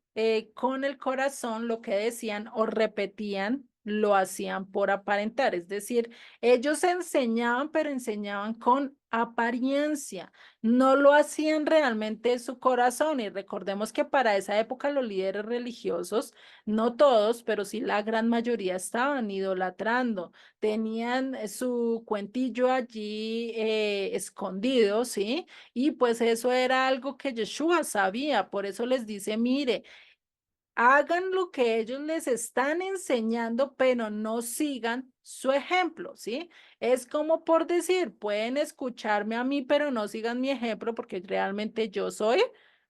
con el corazón lo que decían o repetían, lo hacían por aparentar. Es decir, ellos enseñaban, pero enseñaban con apariencia, no lo hacían realmente de su corazón. Y recordemos que para esa época los líderes religiosos, no todos, pero sí la gran mayoría estaban idolatrando, tenían su cuentillo allí escondido, ¿sí? Y pues eso era algo que Yeshua sabía, por eso les dice, mire, hagan lo que ellos les están enseñando, pero no sigan su ejemplo, ¿sí? Es como por decir, pueden escucharme a mí, pero no sigan mi ejemplo porque realmente yo soy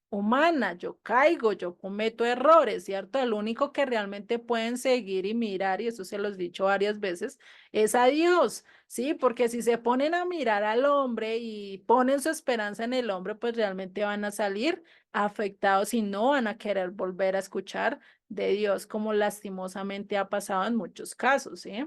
humana, yo caigo, yo cometo errores, ¿cierto? El único que realmente pueden seguir y mirar, y eso se los he dicho varias veces, es a Dios, ¿sí? Porque si se ponen a mirar al hombre y ponen su esperanza en el hombre, pues realmente van a salir afectados y no van a querer volver a escuchar de Dios, como lastimosamente ha pasado en muchos casos, ¿sí?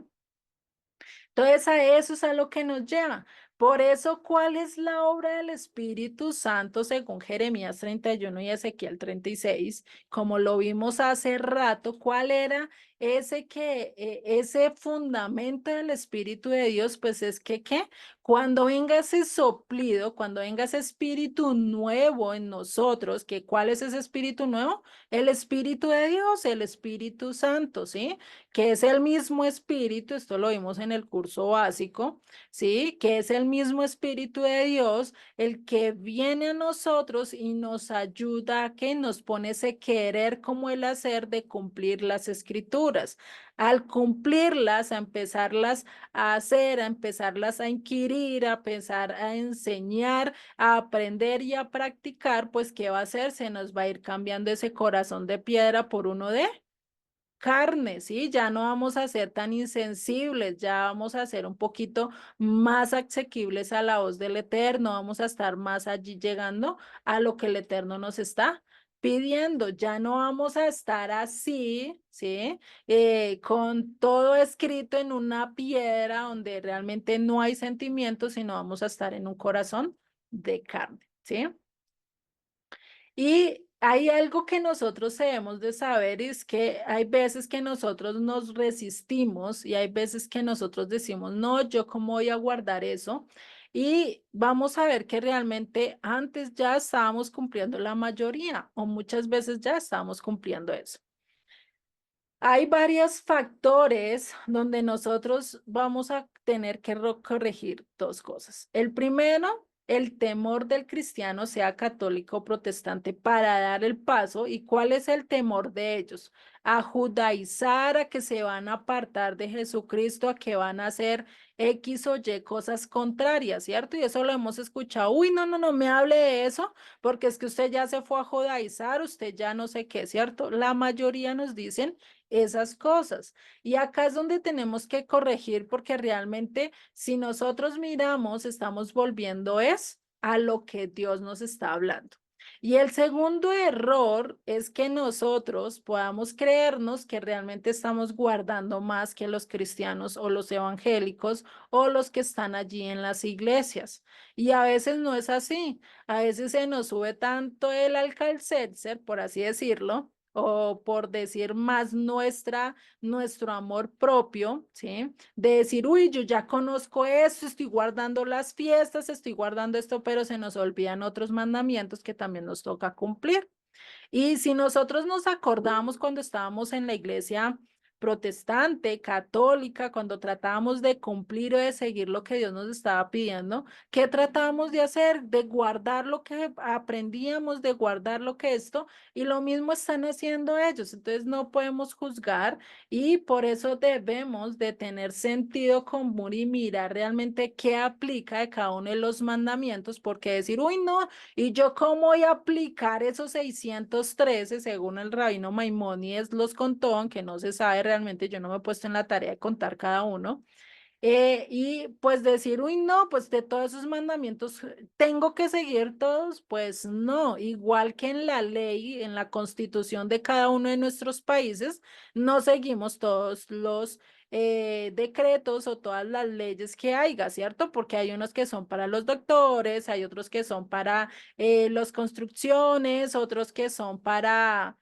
Entonces a eso es a lo que nos lleva. Por eso, ¿cuál es la obra del Espíritu Santo según Jeremías 31 y Ezequiel 36? Como lo vimos hace rato, ¿cuál era ese fundamento del Espíritu de Dios? Pues es que, ¿qué? Cuando venga ese soplido, cuando venga ese Espíritu nuevo en nosotros, que ¿cuál es ese Espíritu nuevo? El Espíritu de Dios, el Espíritu Santo, ¿sí? Que es el mismo espíritu, esto lo vimos en el curso básico, ¿sí? Que es el mismo espíritu de Dios, el que viene a nosotros y nos ayuda a que nos pone ese querer como el hacer de cumplir las escrituras. Al cumplirlas, a empezarlas a hacer, a empezarlas a inquirir, a empezar a enseñar, a aprender y a practicar, pues, ¿qué va a hacer? Se nos va a ir cambiando ese corazón de piedra por uno de carne, ¿sí? Ya no vamos a ser tan insensibles, ya vamos a ser un poquito más asequibles a la voz del Eterno, vamos a estar más allí llegando a lo que el Eterno nos está pidiendo, ya no vamos a estar así, ¿sí? Con todo escrito en una piedra donde realmente no hay sentimientos, sino vamos a estar en un corazón de carne, ¿sí? Y hay algo que nosotros debemos de saber, y es que hay veces que nosotros nos resistimos y hay veces que nosotros decimos, no, yo cómo voy a guardar eso. Y vamos a ver que realmente antes ya estábamos cumpliendo la mayoría o muchas veces ya estábamos cumpliendo eso. Hay varios factores donde nosotros vamos a tener que corregir dos cosas. El primero, el temor del cristiano, sea católico o protestante, para dar el paso. ¿Y cuál es el temor de ellos? A judaizar, a que se van a apartar de Jesucristo, a que van a hacer X o Y cosas contrarias, ¿cierto? Y eso lo hemos escuchado. Uy, no, no, no me hable de eso, porque es que usted ya se fue a judaizar, usted ya no sé qué, ¿cierto? La mayoría nos dicen esas cosas. Y acá es donde tenemos que corregir porque realmente si nosotros miramos, estamos volviendo es a lo que Dios nos está hablando. Y el segundo error es que nosotros podamos creernos que realmente estamos guardando más que los cristianos o los evangélicos o los que están allí en las iglesias. Y a veces no es así. A veces se nos sube tanto el alcalcetzer, por así decirlo, o por decir más nuestro amor propio, ¿sí? De decir, uy, yo ya conozco esto, estoy guardando las fiestas, estoy guardando esto, pero se nos olvidan otros mandamientos que también nos toca cumplir. Y si nosotros nos acordamos cuando estábamos en la iglesia protestante, católica, cuando tratábamos de cumplir o de seguir lo que Dios nos estaba pidiendo, ¿qué tratábamos de hacer? De guardar lo que aprendíamos, de guardar lo que esto, y lo mismo están haciendo ellos. Entonces no podemos juzgar y por eso debemos de tener sentido común y mirar realmente qué aplica de cada uno de los mandamientos, porque decir, uy, no, ¿y yo cómo voy a aplicar esos 613 según el rabino Maimónides los contó, aunque no se sabe realmente, yo no me he puesto en la tarea de contar cada uno? Y pues decir, uy, no, pues de todos esos mandamientos, ¿tengo que seguir todos? Pues no, igual que en la ley, en la constitución de cada uno de nuestros países, no seguimos todos los decretos o todas las leyes que haya, ¿cierto? Porque hay unos que son para los doctores, hay otros que son para las construcciones, otros que son para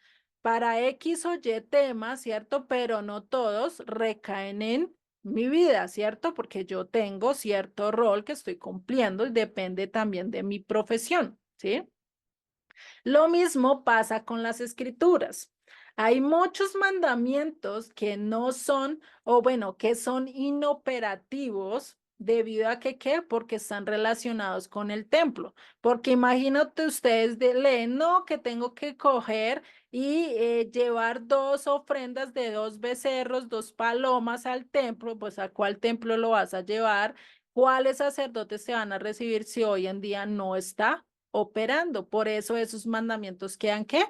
X o Y temas, ¿cierto? Pero no todos recaen en mi vida, ¿cierto? Porque yo tengo cierto rol que estoy cumpliendo y depende también de mi profesión, ¿sí? Lo mismo pasa con las escrituras. Hay muchos mandamientos que no son, o bueno, que son inoperativos debido a que, ¿qué? Porque están relacionados con el templo. Porque imagínate ustedes leen, no, que tengo que coger y llevar dos ofrendas de dos becerros, dos palomas al templo, pues ¿a cuál templo lo vas a llevar? ¿Cuáles sacerdotes te van a recibir si hoy en día no está operando. Por eso esos mandamientos quedan, ¿qué?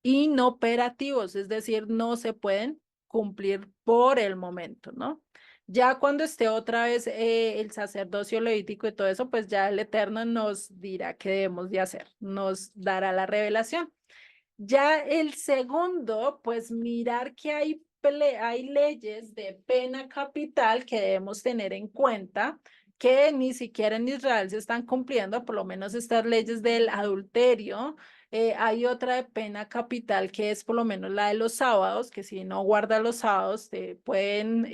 Inoperativos, es decir, no se pueden cumplir por el momento, ¿no? Ya cuando esté otra vez el sacerdocio levítico y todo eso, pues ya el Eterno nos dirá qué debemos de hacer, nos dará la revelación. Ya el segundo, pues mirar que hay leyes de pena capital que debemos tener en cuenta, que ni siquiera en Israel se están cumpliendo, por lo menos estas leyes del adulterio. Hay otra de pena capital que es por lo menos la de los sábados, que si no guardas los sábados te pueden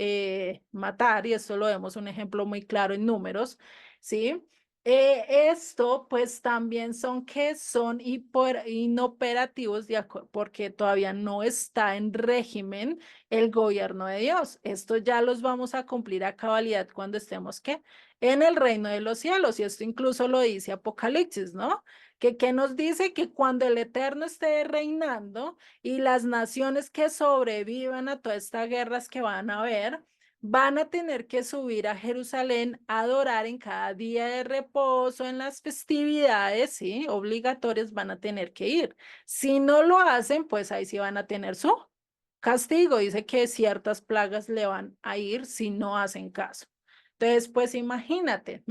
matar, y esto lo vemos un ejemplo muy claro en Números, ¿sí? Esto pues también son que son inoperativos porque todavía no está en régimen el gobierno de Dios. Esto ya los vamos a cumplir a cabalidad cuando estemos ¿qué? En el reino de los cielos, y esto incluso lo dice Apocalipsis, ¿no? Que nos dice que cuando el Eterno esté reinando y las naciones que sobrevivan a todas estas guerras que van a haber, van a tener que subir a Jerusalén a adorar en cada día de reposo, en las festividades, ¿sí? Obligatorias van a tener que ir. Si no lo hacen, pues ahí sí van a tener su castigo. Dice que ciertas plagas le van a ir si no hacen caso. Entonces, pues imagínate,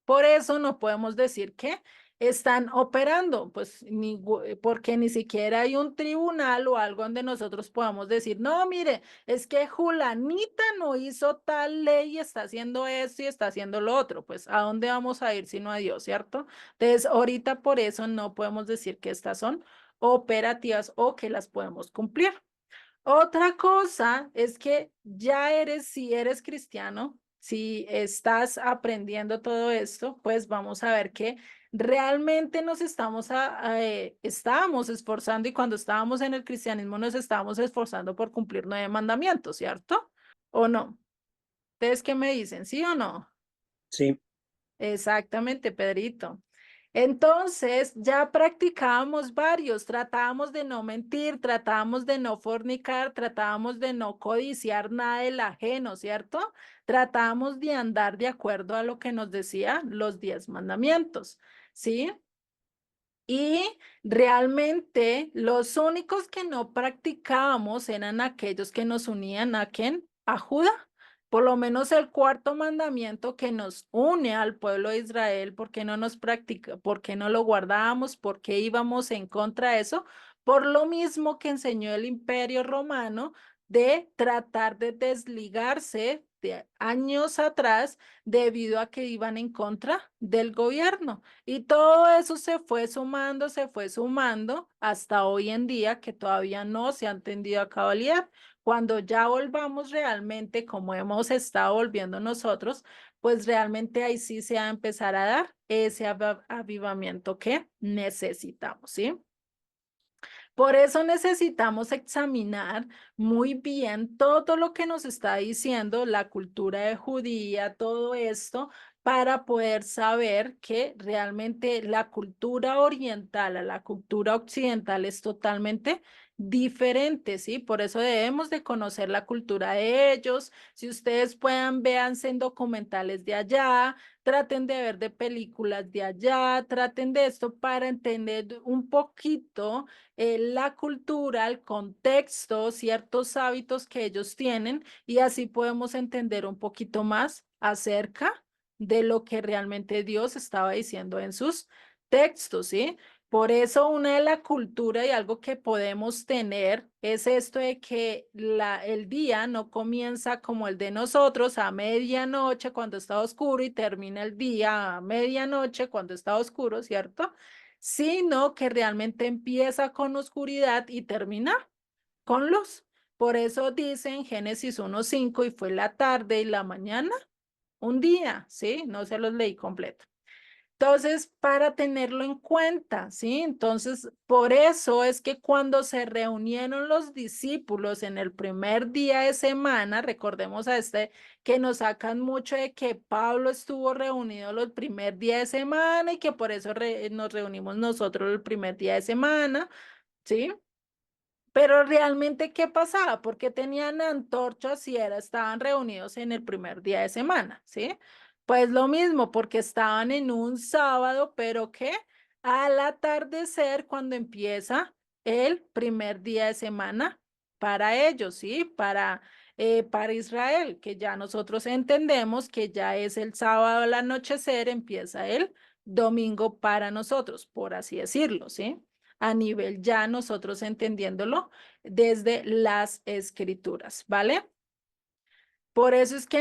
por eso no podemos decir que están operando, pues porque ni siquiera hay un tribunal o algo donde nosotros podamos decir, no, mire, es que Julanita no hizo tal ley y está haciendo esto y está haciendo lo otro. Pues ¿a dónde vamos a ir sino a Dios, cierto? Entonces, ahorita por eso no podemos decir que estas son operativas o que las podemos cumplir. Otra cosa es que si eres cristiano, si estás aprendiendo todo esto, pues vamos a ver que realmente nos estábamos esforzando, y cuando estábamos en el cristianismo nos estábamos esforzando por cumplir 9 mandamientos, ¿cierto? ¿O no? ¿Ustedes qué me dicen? ¿Sí o no? Sí, Exactamente, Pedrito. Entonces, ya practicábamos varios, tratábamos de no mentir, tratábamos de no fornicar, tratábamos de no codiciar nada del ajeno, ¿cierto? Tratábamos de andar de acuerdo a lo que nos decía los 10 mandamientos, ¿sí? Y realmente los únicos que no practicábamos eran aquellos que nos unían a quién, a Judá. Por lo menos el cuarto mandamiento que nos une al pueblo de Israel, ¿por qué no nos practica? ¿Por qué no lo guardábamos? ¿Por qué íbamos en contra de eso? Por lo mismo que enseñó el Imperio Romano de tratar de desligarse de años atrás debido a que iban en contra del gobierno. Y todo eso se fue sumando hasta hoy en día, que todavía no se ha entendido a cabalidad. Cuando ya volvamos realmente como hemos estado volviendo nosotros, pues realmente ahí sí se va a empezar a dar ese avivamiento que necesitamos, ¿sí? Por eso necesitamos examinar muy bien todo lo que nos está diciendo la cultura de judía, todo esto, para poder saber que realmente la cultura oriental a la cultura occidental es totalmente diferente, ¿sí? Por eso debemos de conocer la cultura de ellos. Si ustedes puedan, véanse en documentales de allá, traten de ver de películas de allá, traten de esto para entender un poquito la cultura, el contexto, ciertos hábitos que ellos tienen, y así podemos entender un poquito más acerca de lo que realmente Dios estaba diciendo en sus textos, ¿sí? Por eso una de la cultura y algo que podemos tener es esto de que el día no comienza como el de nosotros a medianoche cuando está oscuro y termina el día a medianoche cuando está oscuro, ¿cierto? Sino que realmente empieza con oscuridad y termina con luz. Por eso dice en Génesis 1:5, y fue la tarde y la mañana, un día, ¿sí? No se los leí completo. Entonces, para tenerlo en cuenta, ¿sí? Entonces, por eso es que cuando se reunieron los discípulos en el primer día de semana, recordemos a que nos sacan mucho de que Pablo estuvo reunido el primer día de semana y que por eso nos reunimos nosotros el primer día de semana, ¿sí? Pero realmente, ¿qué pasaba? Porque tenían antorchas y estaban reunidos en el primer día de semana, ¿sí? Pues lo mismo, porque estaban en un sábado, pero que al atardecer, cuando empieza el primer día de semana para ellos, ¿sí? Para Israel, que ya nosotros entendemos que ya es el sábado al anochecer, empieza el domingo para nosotros, por así decirlo, ¿sí? A nivel ya nosotros entendiéndolo desde las escrituras, ¿vale? Por eso es que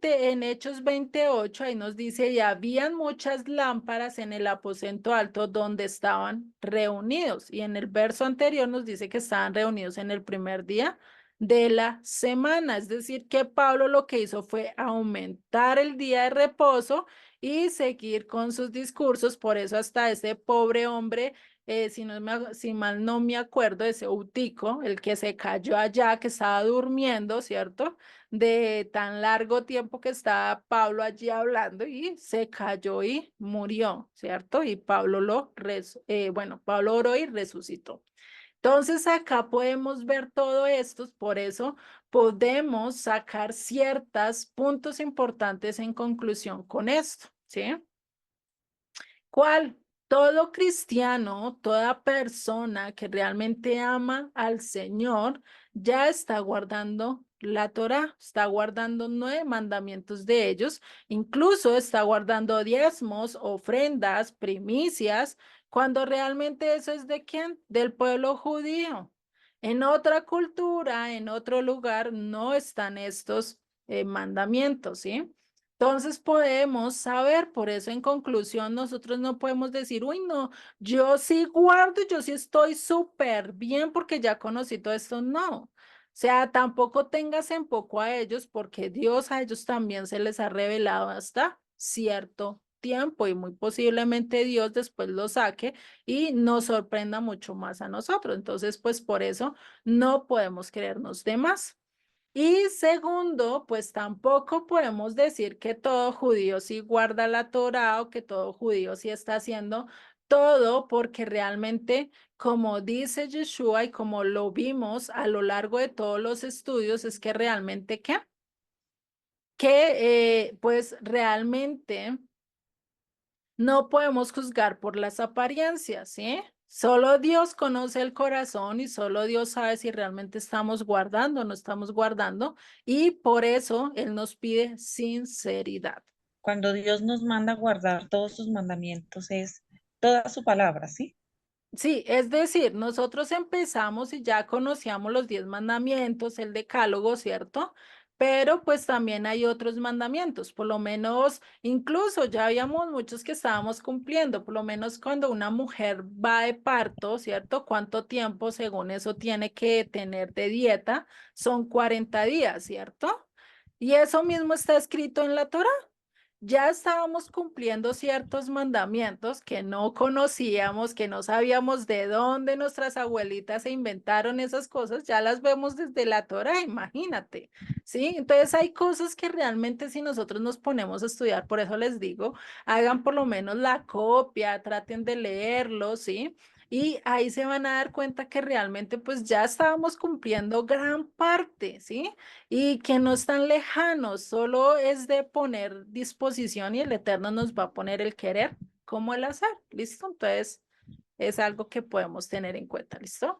en Hechos 28, ahí nos dice, y habían muchas lámparas en el aposento alto donde estaban reunidos. Y en el verso anterior nos dice que estaban reunidos en el primer día de la semana. Es decir, que Pablo lo que hizo fue aumentar el día de reposo y seguir con sus discursos. Por eso hasta ese pobre hombre, si mal no me acuerdo, ese Eutico, el que se cayó allá, que estaba durmiendo, ¿cierto? De tan largo tiempo que estaba Pablo allí hablando y se cayó y murió, ¿cierto? Y Pablo oró y resucitó. Entonces acá podemos ver todo esto, por eso podemos sacar ciertos puntos importantes en conclusión con esto, ¿sí? ¿Cuál? Todo cristiano, toda persona que realmente ama al Señor, ya está guardando la Torá, está guardando 9 mandamientos de ellos, incluso está guardando diezmos, ofrendas, primicias, cuando realmente eso es de quién? Del pueblo judío. En otra cultura, en otro lugar, no están estos mandamientos, ¿sí? Entonces podemos saber, por eso en conclusión nosotros no podemos decir, uy, no, yo sí guardo, yo sí estoy súper bien porque ya conocí todo esto, no. O sea, tampoco tengas en poco a ellos porque Dios a ellos también se les ha revelado hasta cierto tiempo y muy posiblemente Dios después lo saque y nos sorprenda mucho más a nosotros. Entonces, pues por eso no podemos creernos de más. Y segundo, pues tampoco podemos decir que todo judío sí guarda la Torá o que todo judío sí está haciendo todo, porque realmente, como dice Yeshua y como lo vimos a lo largo de todos los estudios, es que realmente, pues realmente no podemos juzgar por las apariencias, ¿sí? Solo Dios conoce el corazón y solo Dios sabe si realmente estamos guardando o no estamos guardando, y por eso Él nos pide sinceridad. Cuando Dios nos manda a guardar todos sus mandamientos, es toda su palabra, ¿sí? Sí, es decir, nosotros empezamos y ya conocíamos los 10 mandamientos, el decálogo, ¿cierto? Pero pues también hay otros mandamientos, por lo menos, incluso ya habíamos muchos que estábamos cumpliendo, por lo menos cuando una mujer va de parto, ¿cierto? ¿Cuánto tiempo según eso tiene que tener de dieta? Son 40 días, ¿cierto? Y eso mismo está escrito en la Torá. Ya estábamos cumpliendo ciertos mandamientos que no conocíamos, que no sabíamos de dónde nuestras abuelitas se inventaron esas cosas, ya las vemos desde la Torá, imagínate, ¿sí? Entonces hay cosas que realmente si nosotros nos ponemos a estudiar, por eso les digo, hagan por lo menos la copia, traten de leerlo, ¿sí? Y ahí se van a dar cuenta que realmente pues ya estábamos cumpliendo gran parte, ¿sí? Y que no están lejanos, solo es de poner disposición y el Eterno nos va a poner el querer como el hacer, ¿listo? Entonces es algo que podemos tener en cuenta, ¿listo?